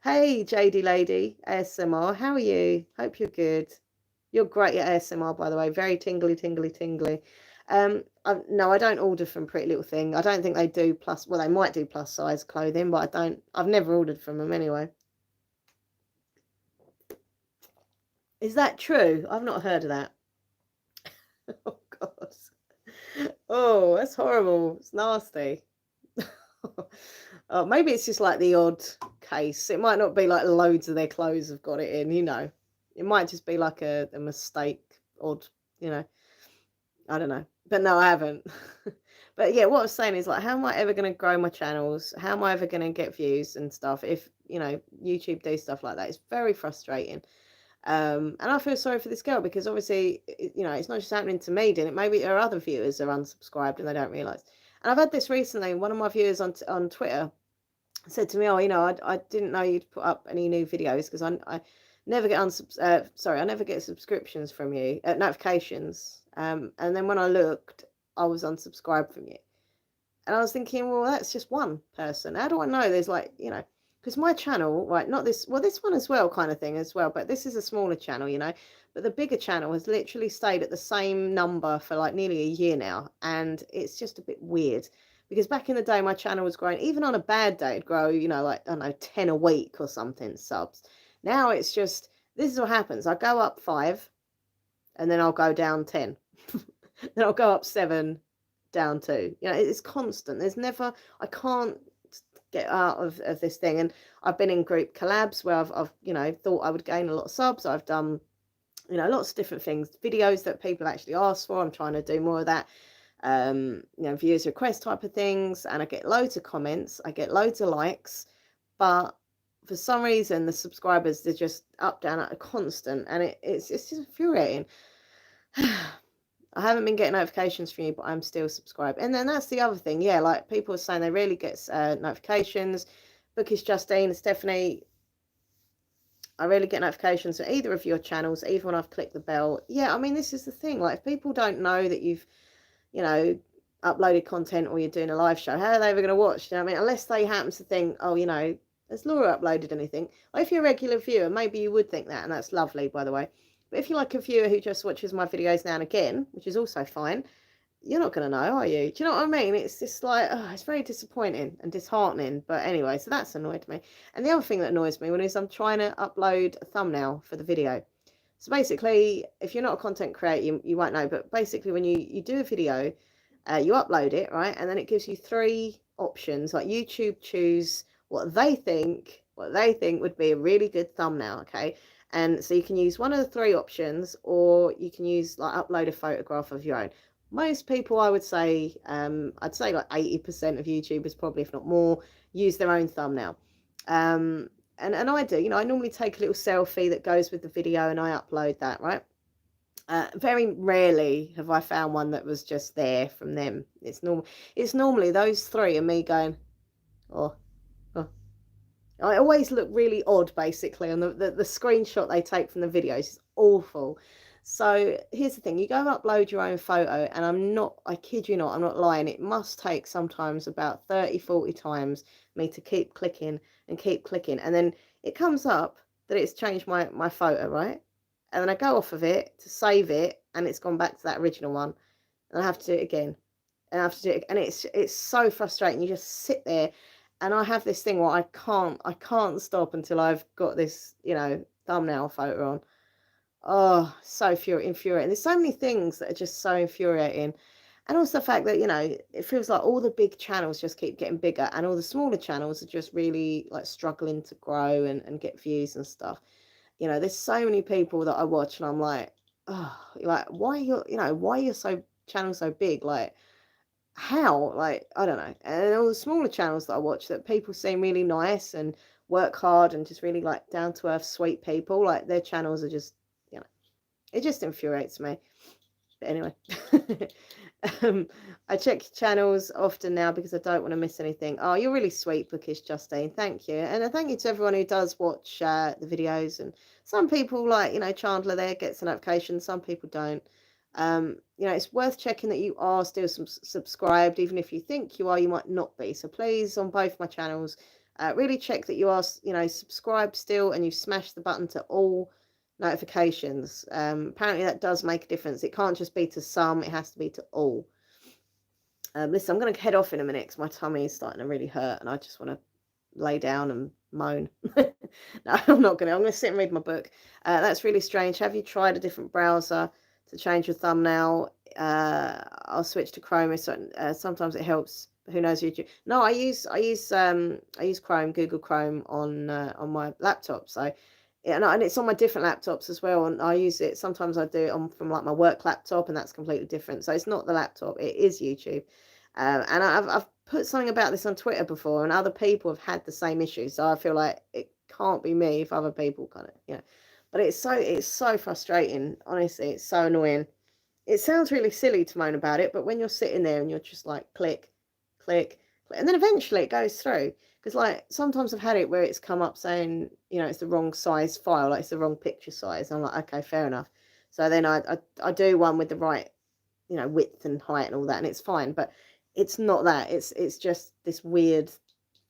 Hey, JD Lady, ASMR, how are you? Hope you're good. You're great at ASMR, by the way. Very tingly, tingly, tingly. No, I don't order from Pretty Little Thing. I don't think they do plus, well, they might do plus size clothing, but I've never ordered from them anyway. Is that true? I've not heard of that. Oh, God. Oh, that's horrible. It's nasty. Oh, maybe it's just like the odd case. It might not be like loads of their clothes have got it in, you know. It might just be like a mistake, odd, you know. I don't know. But no, I haven't. But yeah, what I was saying is like, how am I ever going to grow my channels? How am I ever going to get views and stuff if, you know, YouTube do stuff like that? It's very frustrating. And I feel sorry for this girl because obviously, you know, it's not just happening to me, didn't it? Maybe her other viewers are unsubscribed and they don't realise. And I've had this recently. One of my viewers on Twitter said to me, "Oh, you know, I didn't know you'd put up any new videos because I never get I never get subscriptions from you, notifications. And then when I looked, I was unsubscribed from you." And I was thinking, well, that's just one person. How do I know there's like, you know, because my channel, right, not this, well, this one as well, kind of thing as well, but this is a smaller channel, you know, but the bigger channel has literally stayed at the same number for like nearly a year now. And it's just a bit weird because back in the day, my channel was growing, even on a bad day, it'd grow, you know, like, I don't know, 10 a week or something subs. Now it's just, this is what happens. I go up 5 and then I'll go down 10. Then I'll go up 7, down 2. You know, it's constant. There's never, I can't get out of this thing. And I've been in group collabs where I've you know, thought I would gain a lot of subs. I've done, you know, lots of different things, videos that people actually ask for. I'm trying to do more of that. You know, viewers request type of things, and I get loads of comments, I get loads of likes, but for some reason the subscribers, they're just up, down, at a constant, and it's just infuriating. I haven't been getting notifications from you, but I'm still subscribed. And then that's the other thing. Yeah, like people are saying they really get notifications. Bookish Justine, Stephanie, I really get notifications from either of your channels, even when I've clicked the bell. Yeah, I mean, this is the thing. Like, if people don't know that you've, you know, uploaded content or you're doing a live show, how are they ever going to watch? You know what I mean? Unless they happen to think, oh, you know, has Laura uploaded anything? Or if you're a regular viewer, maybe you would think that, and that's lovely, by the way. But if you're like a viewer who just watches my videos now and again, which is also fine, you're not going to know, are you? Do you know what I mean? It's just like, oh, it's very disappointing and disheartening. But anyway, so that's annoyed me. And the other thing that annoys me is I'm trying to upload a thumbnail for the video. So basically, if you're not a content creator, you won't know. But basically, when you do a video, you upload it, right? And then it gives you 3 options. Like YouTube choose what they think would be a really good thumbnail, okay? And so you can use one of the 3 options, or you can use like upload a photograph of your own. Most people, I would say, I'd say like 80% of YouTubers, probably if not more, use their own thumbnail. And I do, you know, I normally take a little selfie that goes with the video and I upload that, right? Very rarely have I found one that was just there from them. It's normally those 3 and me going, oh, oh. I always look really odd, basically, and the screenshot they take from the videos is awful. So here's the thing, you go and upload your own photo, and I kid you not, I'm not lying, it must take sometimes about 30-40 times me to keep clicking and keep clicking, and then it comes up that it's changed my photo, right? And then I go off of it to save it, and it's gone back to that original one, and I have to do it again, and I have to do it, and it's so frustrating. You just sit there, and I have this thing where I can't stop until I've got this, you know, thumbnail photo on. Oh, so infuriating. There's so many things that are just so infuriating. And also the fact that, you know, it feels like all the big channels just keep getting bigger and all the smaller channels are just really like struggling to grow and get views and stuff. You know, there's so many people that I watch and I'm like, oh, like, why are your channel so big? Like, how, like, I don't know. And all the smaller channels that I watch that people seem really nice and work hard and just really like down to earth sweet people, like their channels are just, you know, it just infuriates me. But anyway, um, I check channels often now because I don't want to miss anything. Oh, you're really sweet, Bookish Justine. Thank you. And thank you to everyone who does watch the videos. And some people, like, you know, Chandler there gets a notification. Some people don't. You know, it's worth checking that you are still subscribed. Even if you think you are, you might not be. So please, on both my channels, really check that you are, you know, subscribed still and you've smashed the button to all notifications. Apparently that does make a difference. It can't just be to some, it has to be to all. Listen, I'm going to head off in a minute because my tummy is starting to really hurt and I just want to lay down and moan. No, I'm not going to. I'm going to sit and read my book. That's really strange. Have you tried a different browser to change your thumbnail? I'll switch to Chrome. Sometimes it helps. Who knows YouTube? No, I use Chrome, Google Chrome on my laptop. So and it's on my different laptops as well, and I use it sometimes. I do it on from like my work laptop, and that's completely different. So it's not the laptop, it is YouTube. And I've put something about this on Twitter before, and other people have had the same issue, so I feel like it can't be me if other people kind of, you know. But it's so frustrating, honestly. It's so annoying. It sounds really silly to moan about it, but when you're sitting there and you're just like click, click, click, and then eventually it goes through. Because like sometimes I've had it where it's come up saying, you know, it's the wrong size file, like it's the wrong picture size. I'm like, okay, fair enough. So then I do one with the right, you know, width and height and all that, and it's fine. But it's not that. It's just this weird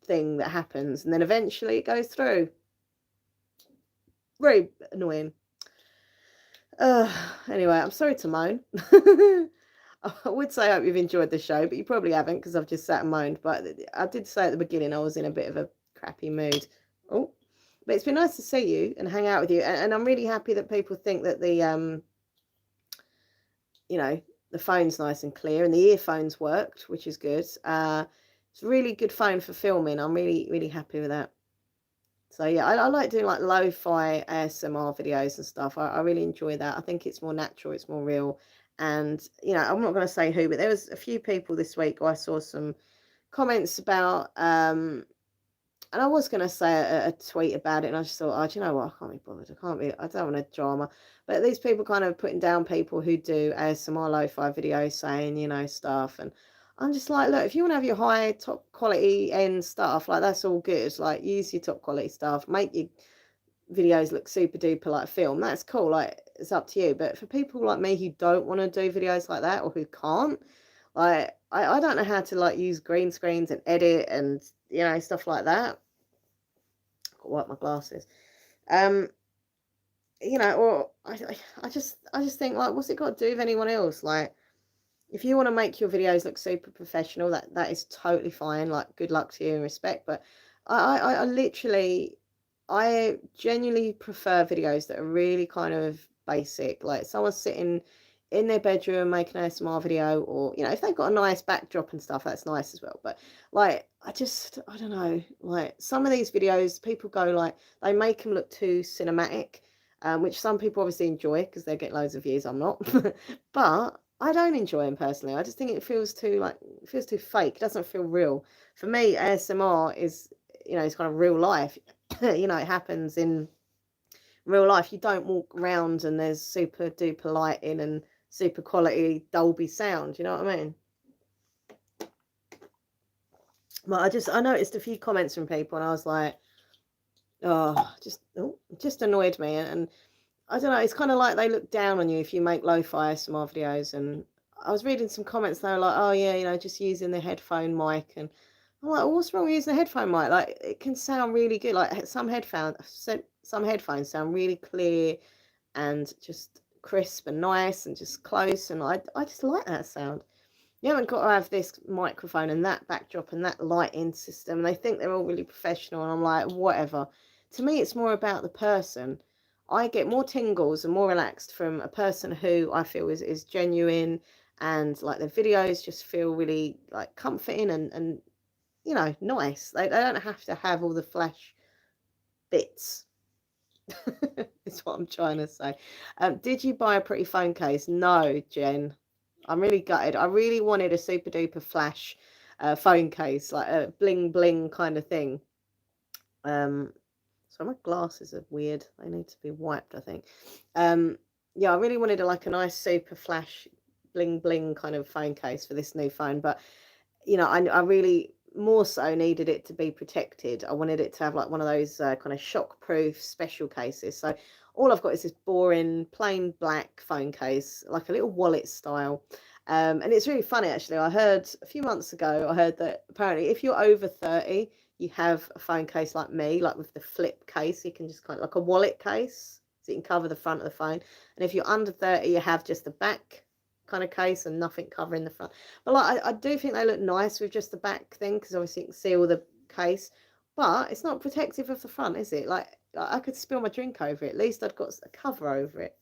thing that happens, and then eventually it goes through. Very annoying. Anyway, I'm sorry to moan. I would say I hope you've enjoyed the show, but you probably haven't because I've just sat and moaned. But I did say at the beginning I was in a bit of a crappy mood. Oh, but it's been nice to see you and hang out with you, and I'm really happy that people think that the you know, the phone's nice and clear and the earphones worked, which is good. It's a really good phone for filming. I'm really happy with that. So yeah, I like doing like lo-fi ASMR videos and stuff. I really enjoy that. I think it's more natural, it's more real. And, you know, I'm not going to say who, but there was a few people this week who I saw some comments about, and I was going to say a tweet about it, and I just thought, oh, do you know what? I can't be bothered. I don't want a drama. But these people kind of putting down people who do ASMR lo-fi videos saying, you know, stuff. And I'm just like, look, if you want to have your high, top quality end stuff, like that's all good. Like use your top quality stuff, make your videos look super duper like film. That's cool. Like it's up to you. But for people like me who don't want to do videos like that or who can't, like I don't know how to like use green screens and edit and, you know, stuff like that. Wipe my glasses. You know, or I just think like, what's it got to do with anyone else? Like, if you want to make your videos look super professional, that is totally fine. Like, good luck to you and respect. But I literally, I genuinely prefer videos that are really kind of basic. Like someone sitting in their bedroom making an ASMR video, or, you know, if they've got a nice backdrop and stuff, that's nice as well. But like, I don't know, like some of these videos, people go like, they make them look too cinematic, which some people obviously enjoy because they get loads of views. I'm not, but I don't enjoy them personally. I just think it feels too like, it feels too fake. It doesn't feel real. For me, ASMR is, you know, it's kind of real life. You know, it happens in real life. You don't walk around and there's super duper lighting and super quality Dolby sound. You know what I mean? But I noticed a few comments from people and I was like, just annoyed me. And I don't know, it's kind of like they look down on you if you make lo-fi ASMR videos. And I was reading some comments, they were like, oh yeah, you know, just using the headphone mic. And I'm like, well, what's wrong with using a headphone mic? Like, it can sound really good. Like some headphones sound really clear and just crisp and nice and just close. And I just like that sound. You haven't got to have this microphone and that backdrop and that lighting system. And they think they're all really professional. And I'm like, whatever. To me, it's more about the person. I get more tingles and more relaxed from a person who I feel is genuine, and like the videos just feel really like comforting and you know, nice. They don't have to have all the flash bits. Is what I'm trying to say. Did you buy a pretty phone case? No, Jen. I'm really gutted. I really wanted a super duper flash phone case, like a bling bling kind of thing. So my glasses are weird. They need to be wiped, I think. Um, yeah, I really wanted like a nice super flash bling bling kind of phone case for this new phone, but I really more so needed it to be protected. I wanted it to have like one of those kind of shock-proof special cases. So all I've got is this boring plain black phone case, like a little wallet style. And it's really funny actually. I heard a few months ago, I heard that apparently if you're over 30, you have a phone case like me, like with the flip case, you can just kind of like a wallet case, so you can cover the front of the phone. And if you're under 30, you have just the back kind of case and nothing covering the front. But like I do think they look nice with just the back thing, because obviously you can see all the case, but it's not protective of the front, is it? Like I could spill my drink over it. At least I'd got a cover over it.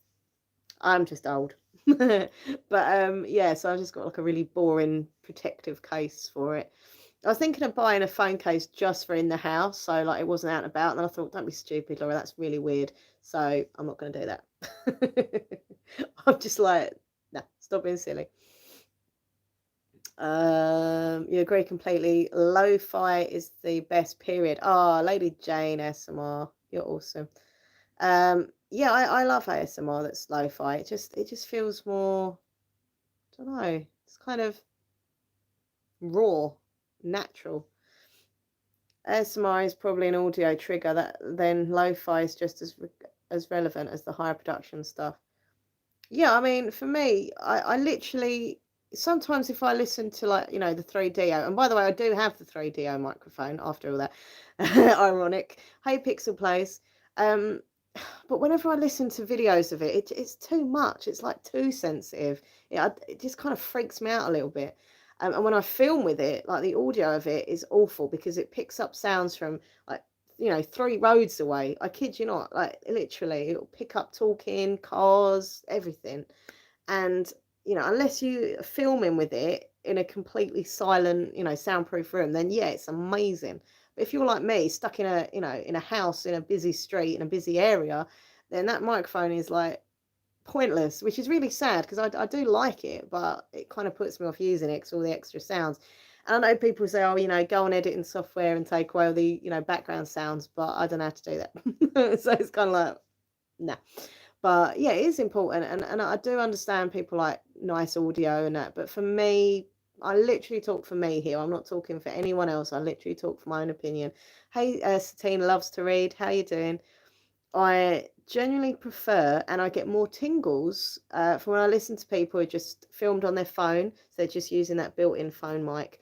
I'm just old. But yeah, so I just got like a really boring protective case for it. I was thinking of buying a phone case just for in the house, so like it wasn't out and about. And then I thought, don't be stupid, Laura, that's really weird. So I'm not going to do that. I'm just like, nah, stop being silly. You agree completely. Lo-fi is the best, period. Oh, Lady Jane SMR, you're awesome. Yeah, I love ASMR that's lo-fi. It just feels more, I don't know, it's kind of raw, natural. ASMR is probably an audio trigger, that then lo-fi is just as relevant as the higher production stuff. Yeah, I mean, for me, I literally sometimes if I listen to like, the 3DO, and by the way, I do have the 3DO microphone after all that. Ironic. Hey Pixel Plays. Um, but whenever I listen to videos of it, it's too much. It's like too sensitive. Yeah, it just kind of freaks me out a little bit. And when I film with it, like the audio of it is awful because it picks up sounds from like 3 roads away. I kid you not, like literally it'll pick up talking, cars, everything. And unless you are filming with it in a completely silent, soundproof room, then yeah, it's amazing. But if you're like me, stuck in a house in a busy street in a busy area, then that microphone is like pointless, which is really sad because I do like it, but it kind of puts me off using it because all the extra sounds. And I know people say, oh, go on editing software and take away all the, background sounds, but I don't know how to do that. So it's kind of like, nah. But yeah, it is important. And I do understand people like nice audio and that. But for me, I literally talk for me here. I'm not talking for anyone else. I literally talk for my own opinion. Hey, Satine loves to read. How you doing? I genuinely prefer, and I get more tingles from when I listen to people who just filmed on their phone. So they're just using that built-in phone mic.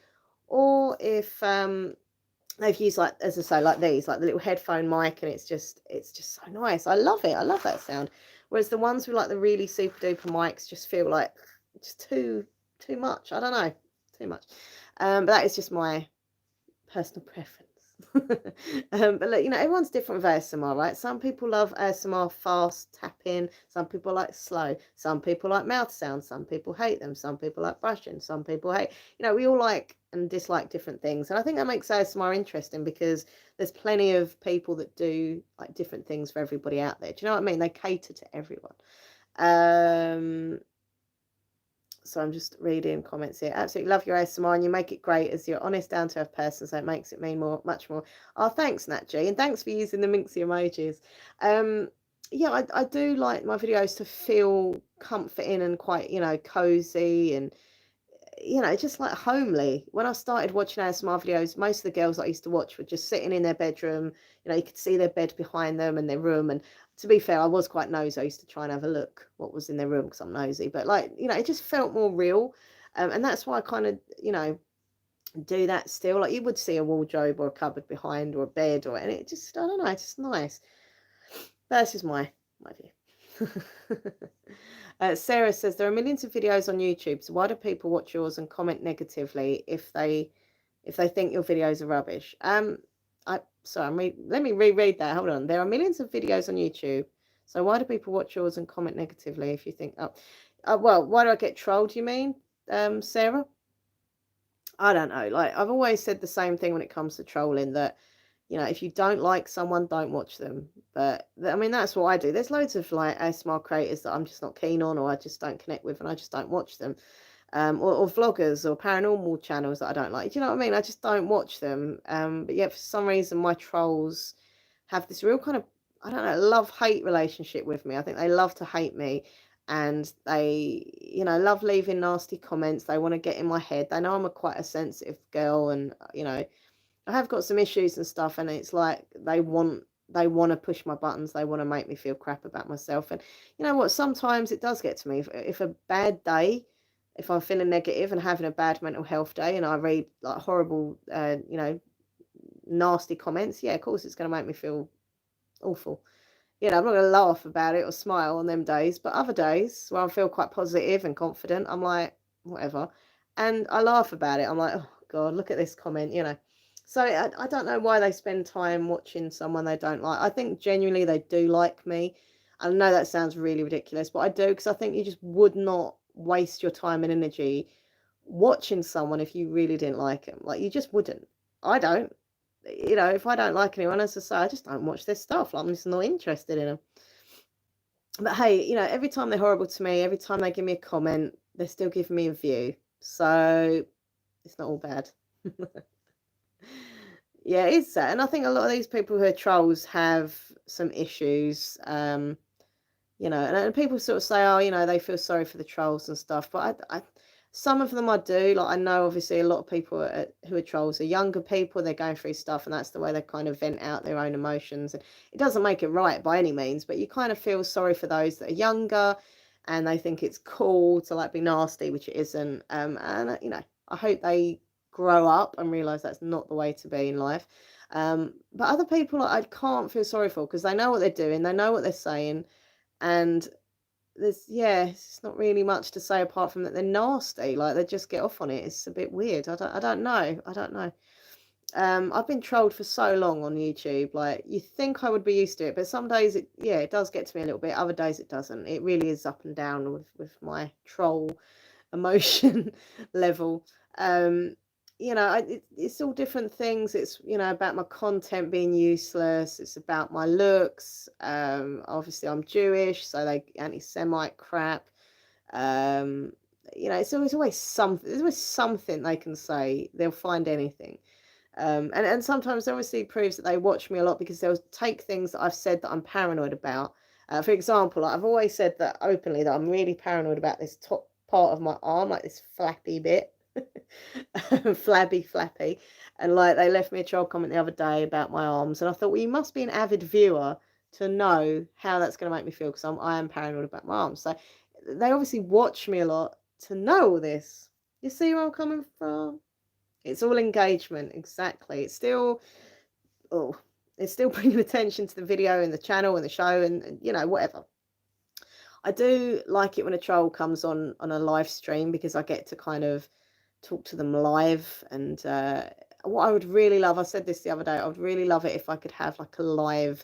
Or if they've used, like, as I say, like these, like the little headphone mic, and it's just so nice. I love it. I love that sound. Whereas the ones with like the really super duper mics just feel like just too much. I don't know, too much. But that is just my personal preference. But look, everyone's different with ASMR, right? Some people love ASMR fast tapping, some people like slow, some people like mouth sounds, some people hate them, some people like brushing, some people hate, we all like and dislike different things. And I think that makes ASMR interesting because there's plenty of people that do like different things for everybody out there. Do you know what I mean? They cater to everyone. So I'm just reading comments here. Absolutely love your ASMR, and you make it great as you're honest, down to earth person, so it makes it mean much more. Oh, thanks, Nat G, and thanks for using the minxy emojis. Yeah, I do like my videos to feel comforting and quite, cozy and, just like homely. When I started watching ASMR videos, most of the girls I used to watch were just sitting in their bedroom. You could see their bed behind them and their room. And to be fair, I was quite nosy. I used to try and have a look what was in their room because I'm nosy. But like, it just felt more real. And that's why I kind of, do that still. Like you would see a wardrobe or a cupboard behind or a bed and it just, I don't know, it's just nice. That's just my view. Sarah says there are millions of videos on YouTube, so why do people watch yours and comment negatively if they think your videos are rubbish? Let me reread that. Hold on. There are millions of videos on YouTube, so why do people watch yours and comment negatively if you think, well, why do I get trolled? You mean, Sarah? I don't know. Like I've always said the same thing when it comes to trolling, that if you don't like someone, don't watch them. But I mean, that's what I do. There's loads of like ASMR creators that I'm just not keen on, or I just don't connect with, and I just don't watch them. or vloggers or paranormal channels that I don't like. Do you know what I mean? I just don't watch them. But yet for some reason my trolls have this real kind of, I don't know, love-hate relationship with me. I think they love to hate me, and they, love leaving nasty comments. They want to get in my head. They know I'm quite a sensitive girl, and I have got some issues and stuff, and it's like they want to push my buttons. They want to make me feel crap about myself. And you know what? Sometimes it does get to me. If a bad day, if I'm feeling negative and having a bad mental health day, and I read like horrible, nasty comments, yeah, of course it's going to make me feel awful. I'm not going to laugh about it or smile on them days, but other days where I feel quite positive and confident, I'm like, whatever. And I laugh about it. I'm like, oh God, look at this comment. So I don't know why they spend time watching someone they don't like. I think genuinely they do like me. I know that sounds really ridiculous, but I do, because I think you just would not waste your time and energy watching someone if you really didn't like them. Like, you just wouldn't. I don't. If I don't like anyone, as I say, I just don't watch their stuff. Like, I'm just not interested in them. But hey, every time they're horrible to me, every time they give me a comment, they're still giving me a view. So it's not all bad. Yeah, it is sad. And I think a lot of these people who are trolls have some issues. And people sort of say, oh, they feel sorry for the trolls and stuff. But some of them I do. Like, I know obviously a lot of people who are trolls are younger people. They're going through stuff, and that's the way they kind of vent out their own emotions. And it doesn't make it right by any means, but you kind of feel sorry for those that are younger, and they think it's cool to like be nasty, which it isn't. And I hope they grow up and realize that's not the way to be in life. But other people I can't feel sorry for, because they know what they're doing, they know what they're saying, and it's not really much to say apart from that they're nasty. Like, they just get off on it. It's a bit weird. I don't know. I've been trolled for so long on YouTube. Like, you think I would be used to it, but some days it does get to me a little bit. Other days it doesn't. It really is up and down with my troll emotion level. It's all different things. It's, about my content being useless. It's about my looks. Obviously I'm Jewish, so they anti-Semite crap. It's always something. There's always something they can say. They'll find anything. And sometimes obviously proves that they watch me a lot, because they'll take things that I've said that I'm paranoid about. For example, I've always said that openly, that I'm really paranoid about this top part of my arm, like this flappy bit. Flappy. And like, they left me a troll comment the other day about my arms, and I thought, well, you must be an avid viewer to know how that's going to make me feel, because I am paranoid about my arms. So they obviously watch me a lot to know all this. You see where I'm coming from? It's all engagement. Exactly. It's still bringing attention to the video and the channel and the show, and whatever. I do like it when a troll comes on a live stream, because I get to kind of talk to them live. And what I would really love, I said this the other day, I would really love it if I could have like a live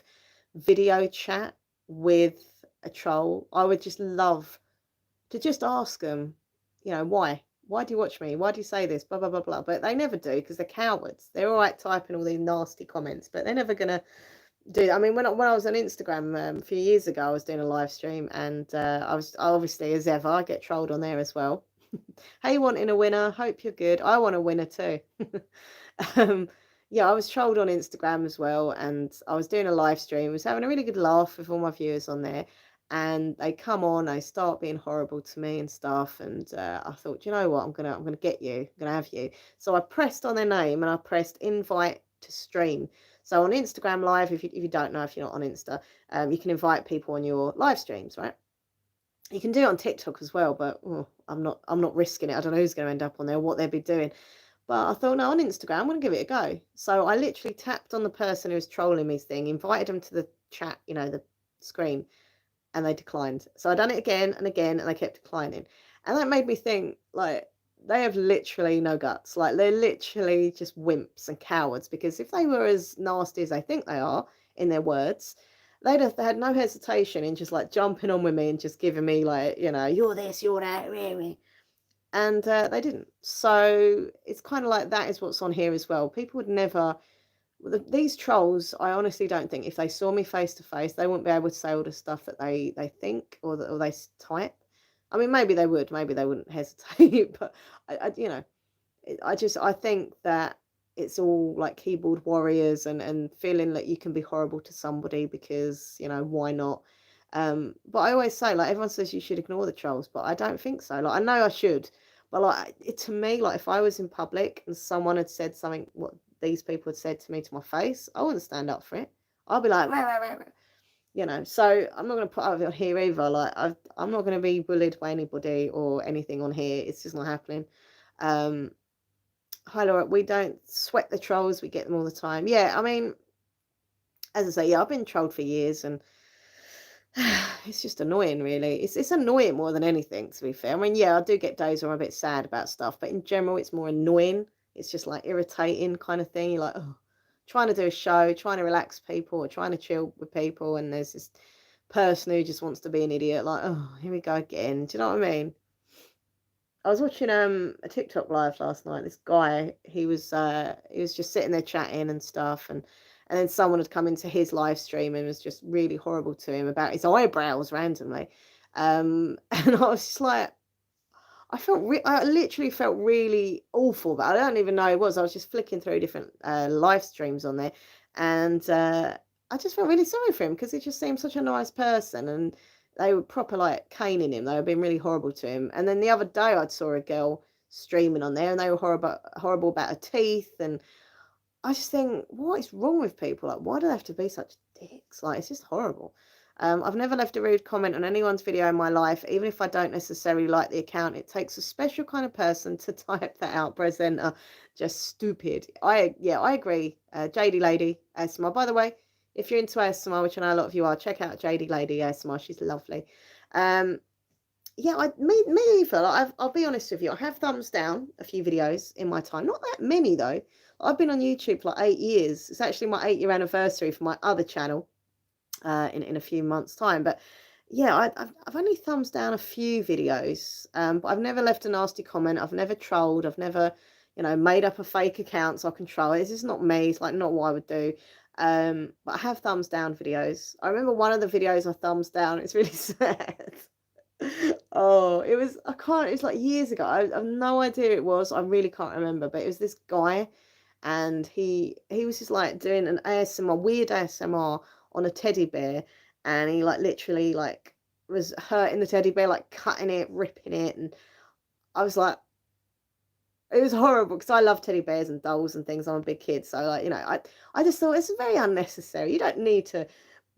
video chat with a troll. I would just love to just ask them, why do you watch me? Why do you say this? Blah, blah, blah, blah. But they never do, because they're cowards. They're all right typing all these nasty comments, but they're never going to do it. I mean, when I was on Instagram a few years ago, I was doing a live stream, and I was obviously, as ever, I get trolled on there as well. Hey, wanting a winner? Hope you're good. I want a winner too. I was trolled on Instagram as well, and I was doing a live stream. I was having a really good laugh with all my viewers on there, and they come on, they start being horrible to me and stuff. And I thought, you know what? I'm gonna get you. I'm gonna have you. So I pressed on their name, and I pressed invite to stream. So on Instagram Live, if you don't know, if you're not on Insta, you can invite people on your live streams, right? You can do it on TikTok as well, but I'm not risking it. I don't know who's going to end up on there, what they'd be doing. But I thought, no, on Instagram, I'm going to give it a go. So I literally tapped on the person who was trolling me thing, invited them to the chat, the screen, and they declined. So I done it again and again, and they kept declining. And that made me think, like, they have literally no guts. Like, they're literally just wimps and cowards, because if they were as nasty as they think they are in their words, they had no hesitation in just like jumping on with me and just giving me like, you're this, you're that, really. And they didn't. So it's kind of like that is what's on here as well. People would never, these trolls, I honestly don't think if they saw me face to face, they wouldn't be able to say all the stuff that they think or they type. I mean, maybe they would, maybe they wouldn't hesitate, but you know, I think that it's all like keyboard warriors and feeling that you can be horrible to somebody because, you know, why not? But I always say, like, everyone says you should ignore the trolls, but I don't think so. Like, I know I should, but like, to me, like, if I was in public and someone had said something, what these people had said to me to my face, I wouldn't stand up for it. I'll be like, rah, rah, rah, rah. You know, so I'm not going to put up on here either. Like, I'm not going to be bullied by anybody or anything on here. It's just not happening. Um, Hi Laura, we don't sweat the trolls, we get them all the time. Yeah, I mean, as I say, yeah, I've been trolled for years and it's just annoying really. It's annoying more than anything, to be fair. I mean, yeah, I do get days where I'm a bit sad about stuff, but in general it's more annoying. It's just like irritating kind of thing. You're like, oh, trying to do a show, trying to relax people or trying to chill with people, and there's this person who just wants to be an idiot, like, oh, here we go again. Do you know what I mean? I was watching a TikTok live last night. This guy, he was just sitting there chatting and stuff, and then someone had come into his live stream and was just really horrible to him about his eyebrows randomly, and I was just like, I literally felt really awful, but I don't even know it was. I was just flicking through different live streams on there, and I just felt really sorry for him because he just seemed such a nice person, and they were proper like caning him. They were being really horrible to him. And then the other day, I saw a girl streaming on there, and they were horrible about her teeth, and I just think, what is wrong with people? Like, why do they have to be such dicks? Like, it's just horrible. I've never left a rude comment on anyone's video in my life, even if I don't necessarily like the account. It takes a special kind of person to type that out. Presenter, just stupid. Yeah, I agree. JD Lady ASMR. By the way, if you're into ASMR, which I know a lot of you are, check out JD Lady ASMR. She's lovely. Yeah, me either. Like, I'll be honest with you. I have thumbs down a few videos in my time. Not that many though. I've been on YouTube for like 8 years. It's actually my 8-year anniversary for my other channel in a few months' time. But yeah, I've only thumbs down a few videos, but I've never left a nasty comment. I've never trolled. I've never, you know, made up a fake account so I can troll. This is not me. It's like not what I would do. But I have thumbs down videos. I remember one of the videos I thumbs down. It's really sad. Oh, it's like years ago. I have no idea who it was. I really can't remember, but it was this guy, and he was just like doing an ASMR, weird ASMR on a teddy bear, and he like literally like was hurting the teddy bear, like cutting it, ripping it, and I was like, it was horrible because I love teddy bears and dolls and things. I'm a big kid, so like, you know, I just thought it's very unnecessary. You don't need to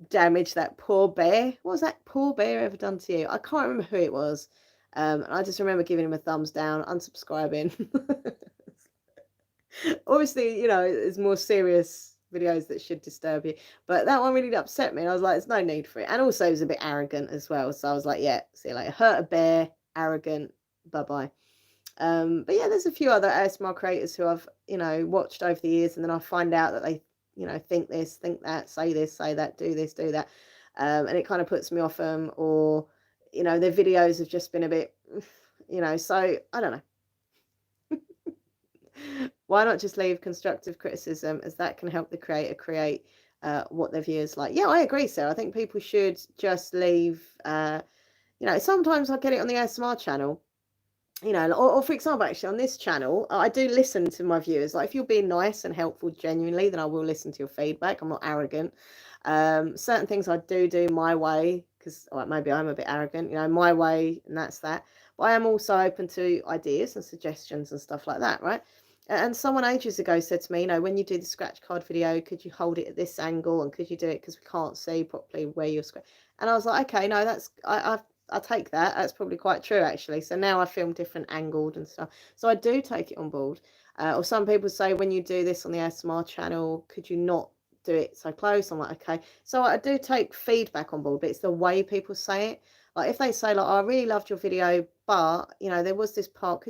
damage that poor bear. What was that poor bear ever done to you? I can't remember who it was. And I just remember giving him a thumbs down, unsubscribing. Obviously, you know, there's more serious videos that should disturb you, but that one really upset me. And I was like, there's no need for it. And also, it was a bit arrogant as well. So I was like, yeah, see you later. Hurt a bear, arrogant, bye bye. But yeah, there's a few other ASMR creators who I've, you know, watched over the years, and then I find out that they, you know, think this, think that, say this, say that, do this, do that. And it kind of puts me off them, or, you know, their videos have just been a bit, you know, so I don't know. Why not just leave constructive criticism, as that can help the creator create what their viewers like? Yeah, I agree, Sarah. I think people should just leave, you know, sometimes I get it on the ASMR channel, you know, or for example, actually on this channel, I do listen to my viewers. Like, if you're being nice and helpful genuinely, then I will listen to your feedback. I'm not arrogant. Certain things I do my way, because maybe I'm a bit arrogant, you know, my way, and that's that. But I am also open to ideas and suggestions and stuff like that, right? And someone ages ago said to me, you know, when you do the scratch card video, could you hold it at this angle, and could you do it because we can't see properly where you're scratching? And I was like, okay, no, that's I take that. That's probably quite true, actually. So now I film different angled and stuff. So I do take it on board. Or some people say, when you do this on the ASMR channel, could you not do it so close? I'm like, okay. So I do take feedback on board, but it's the way people say it. Like, if they say, like, oh, I really loved your video, but, you know, there was this part,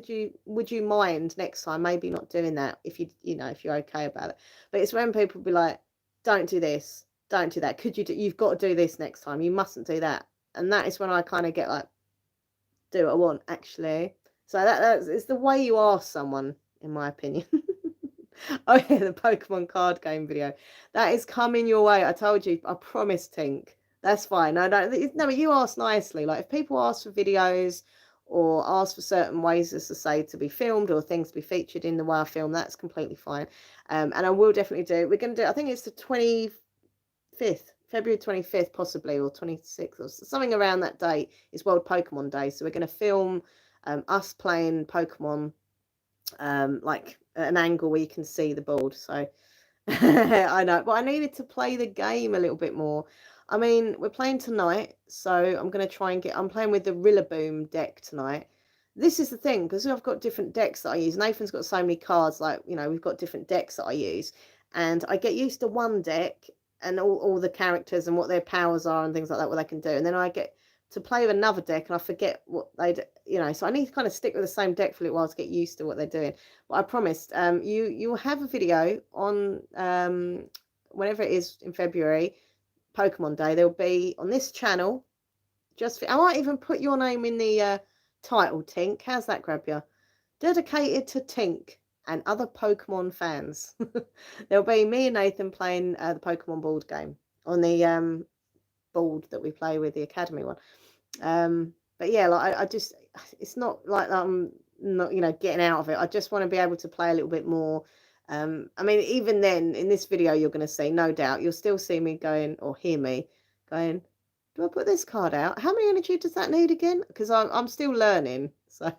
would you mind next time maybe not doing that, if you know, if you're okay about it? But it's when people be like, don't do this, don't do that. You've got to do this next time. You mustn't do that. And that is when I kind of get like, do what I want, actually. So that's it's the way you ask someone, in my opinion. Oh yeah, the Pokemon card game video. That is coming your way. I told you, I promised, Tink. That's fine. No, no, no, but you ask nicely. Like if people ask for videos or ask for certain ways, as I say, to be filmed or things to be featured in the way I film, that's completely fine. And I will definitely do. We're going to do. I think it's the 25th, February 25th, possibly, or 26th, or something around that date. Is World Pokemon Day, so we're going to film us playing Pokemon, like at an angle where you can see the board. So I know, but I needed to play the game a little bit more. I mean, we're playing tonight, so I'm going to try and I'm playing with the Rillaboom deck tonight. This is the thing, because I've got different decks that I use. Nathan's got so many cards, like, you know, we've got different decks that I use. And I get used to one deck and all the characters and what their powers are and things like that, what they can do. And then I get to play with another deck and I forget what they do, you know, so I need to kind of stick with the same deck for a little while to get used to what they're doing. But I promised, you'll have a video on whenever it is in February, Pokemon Day. There'll be on this channel. I might even put your name in the title, Tink. How's that grab you? Dedicated to Tink and other Pokemon fans. There'll be me and Nathan playing the Pokemon board game on the board that we play with, the Academy one. But yeah, like I just, it's not like I'm not, you know, getting out of it. I just want to be able to play a little bit more. I mean, even then, in this video, you're going to see, no doubt, you'll still see me going, or hear me going, do I put this card out? How many energy does that need again? Because I'm still learning, so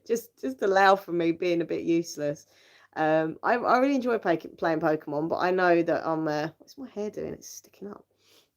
just allow for me being a bit useless. I really enjoy playing Pokemon, but I know that I'm what's my hair doing? It's sticking up.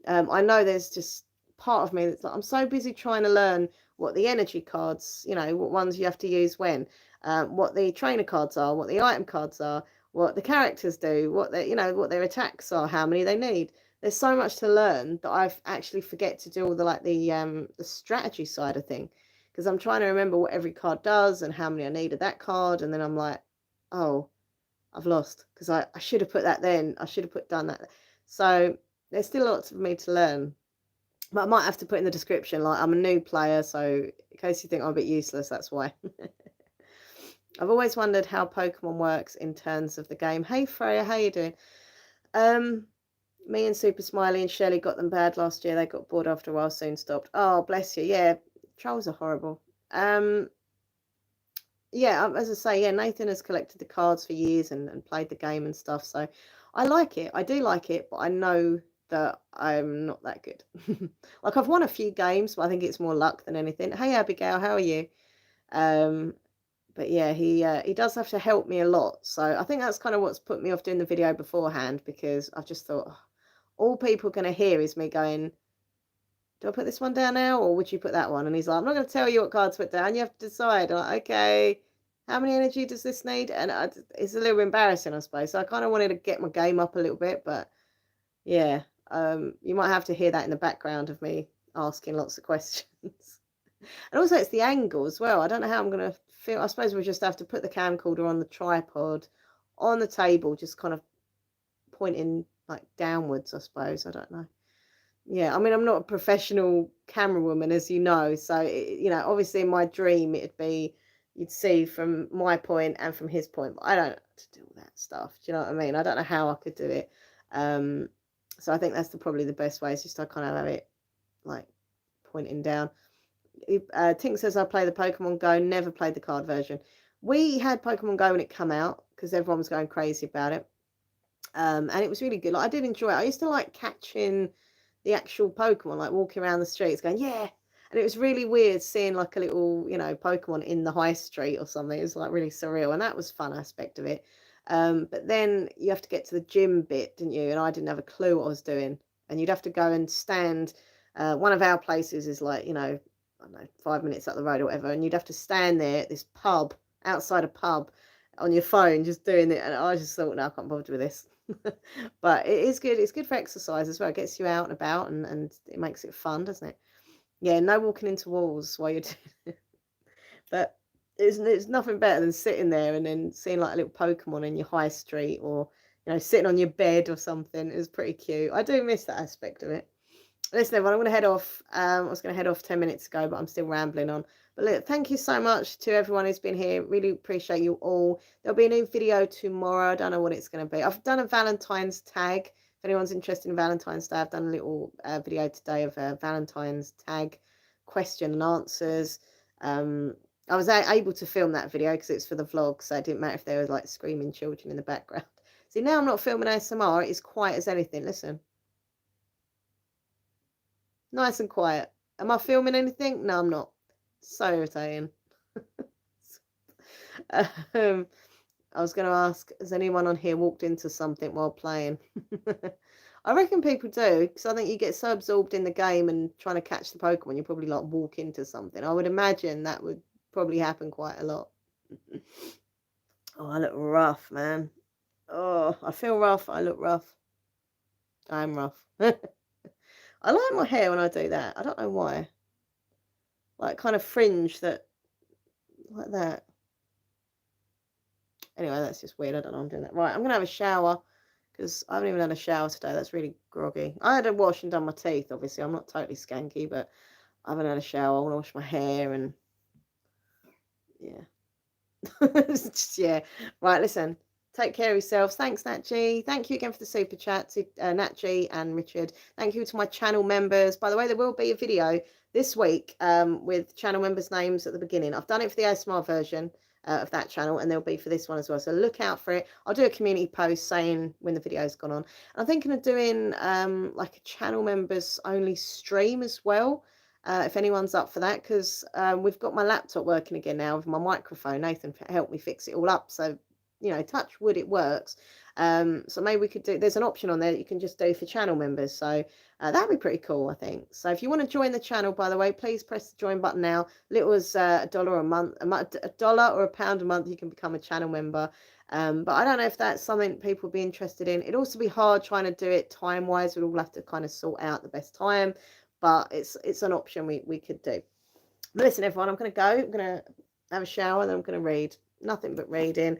I know there's just part of me that's like, I'm so busy trying to learn what the energy cards, you know, what ones you have to use when, what the trainer cards are, what the item cards are, what the characters do, what their, you know, what their attacks are, how many they need. There's so much to learn that I actually forget to do all the strategy side of thing, because I'm trying to remember what every card does and how many I need of that card, and then I'm like, oh, I've lost, because I should have put that then. I should have done that. So there's still lots of me to learn. But I might have to put in the description, like, I'm a new player, so in case you think I'm a bit useless, that's why. I've always wondered how Pokemon works in terms of the game. Hey Freya, how you doing? Me and Super Smiley and Shelley got them bad last year. They got bored after a while, soon stopped. Oh, bless you. Yeah, trolls are horrible. Yeah, as I say, yeah, Nathan has collected the cards for years and played the game and stuff. So I like it. I do like it, but I know that I'm not that good. Like I've won a few games, but I think it's more luck than anything. Hey Abigail, how are you? But yeah, he does have to help me a lot. So I think that's kind of what's put me off doing the video beforehand, because I just thought, oh, all people are going to hear is me going, do I put this one down now, or would you put that one? And he's like, I'm not going to tell you what cards to put down. You have to decide. I'm like, okay, how many energy does this need? And it's a little embarrassing, I suppose. So I kind of wanted to get my game up a little bit, but yeah, you might have to hear that in the background of me asking lots of questions. And also it's the angle as well. I don't know how I'm going to feel. I suppose we'll just have to put the camcorder on the tripod on the table, just kind of pointing like downwards, I suppose. I don't know. Yeah, I mean, I'm not a professional camera woman, as you know. So, you know, obviously in my dream, it'd be, you'd see from my point and from his point, but I don't know how to do all that stuff. Do you know what I mean? I don't know how I could do it. So I think that's probably the best way, is just I kind of have it like pointing down. Tink says, I play the Pokemon Go, never played the card version. We had Pokemon Go when it came out, because everyone was going crazy about it. And it was really good. Like, I did enjoy it. I used to like catching the actual Pokemon, like walking around the streets going, yeah. And it was really weird seeing like a little, you know, Pokemon in the high street or something. It was like really surreal. And that was a fun aspect of it. But then you have to get to the gym bit, didn't you? And I didn't have a clue what I was doing. And you'd have to go and stand. One of our places is like, you know, I don't know, 5 minutes up the road or whatever. And you'd have to stand there at this pub, outside a pub, on your phone, just doing it. And I just thought, no, I can't bother with this. But it is good. It's good for exercise as well. It gets you out and about, and it makes it fun, doesn't it? Yeah, no walking into walls while you're doing it. But it's nothing better than sitting there and then seeing like a little Pokemon in your high street, or, you know, sitting on your bed or something. It was pretty cute. I do miss that aspect of it. Listen, everyone, I'm going to head off. I was going to head off 10 minutes ago, but I'm still rambling on. But look, thank you so much to everyone who's been here. Really appreciate you all. There'll be a new video tomorrow. I don't know what it's going to be. I've done a Valentine's tag If anyone's interested in Valentine's Day, I've done a little video today of Valentine's tag question and answers. I was able to film that video because it's for the vlog, so it didn't matter if there were like screaming children in the background. See, now I'm not filming ASMR, it's quiet as anything. Listen. Nice and quiet. Am I filming anything? No, I'm not. So irritating. I was going to ask, has anyone on here walked into something while playing? I reckon people do, because I think you get so absorbed in the game and trying to catch the Pokemon, you probably like walk into something. I would imagine that would probably happen quite a lot. Oh, I look rough, man. Oh, I feel rough. I look rough. I'm rough. I like my hair when I do that. I don't know why. Like kind of fringe that, like that. Anyway, that's just weird. I don't know I'm doing that. Right, I'm going to have a shower because I haven't even had a shower today. That's really groggy. I had a wash and done my teeth, obviously. I'm not totally skanky, but I haven't had a shower. I want to wash my hair and yeah. Just, yeah. Right, listen. Take care of yourselves. Thanks, Nat G. Thank you again for the super chat to Nat G and Richard. Thank you to my channel members. By the way, there will be a video this week with channel members' names at the beginning. I've done it for the ASMR version of that channel, and there'll be for this one as well. So look out for it. I'll do a community post saying when the video's gone on. I'm thinking of doing like a channel members only stream as well. If anyone's up for that, because we've got my laptop working again now with my microphone. Nathan helped me fix it all up, so you know, touch wood, it works. So maybe we could do, there's an option on there that you can just do for channel members, so that'd be pretty cool, I think. So if you want to join the channel, by the way, please press the join button now. Little as $1 a month, $1 or £1 a month, you can become a channel member. But I don't know if that's something people would be interested in. It'd also be hard trying to do it time wise. We'd all have to kind of sort out the best time, but it's an option we could do. But listen, everyone, I'm going to go. I'm going to have a shower, then I'm going to read. Nothing but reading.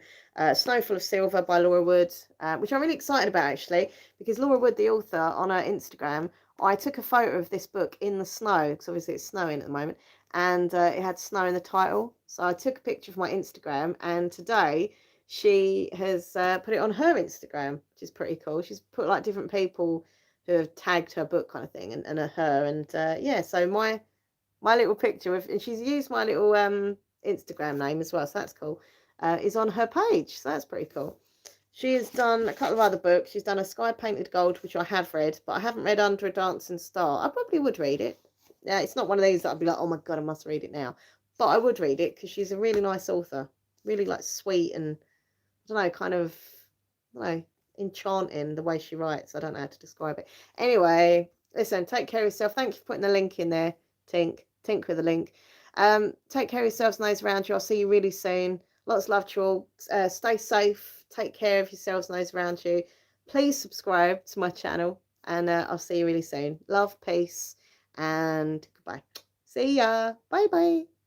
Snowfall of Silver by Laura Wood, which I'm really excited about, actually, because Laura Wood, the author, on her Instagram, I took a photo of this book in the snow, because obviously it's snowing at the moment, and it had snow in the title. So I took a picture of my Instagram, and today she has put it on her Instagram, which is pretty cool. She's put like different people who have tagged her book kind of thing, and her, and yeah, so my little picture of, and she's used my little Instagram name as well, so that's cool, is on her page, so that's pretty cool. She has done a couple of other books. She's done a Sky Painted Gold, which I have read, but I haven't read Under a Dancing Star. I probably would read it. Yeah, it's not one of these that I'd be like, oh my god, I must read it now, but I would read it because she's a really nice author, really like sweet and I don't know, kind of, I don't know, enchanting the way she writes. I don't know how to describe it. Anyway, listen, take care of yourself. Thank you for putting the link in there, Tink with the link. Take care of yourselves and those around you. I'll see you really soon. Lots of love to you all. Stay safe. Take care of yourselves and those around you. Please subscribe to my channel, and I'll see you really soon. Love, peace, and goodbye. See ya. Bye bye.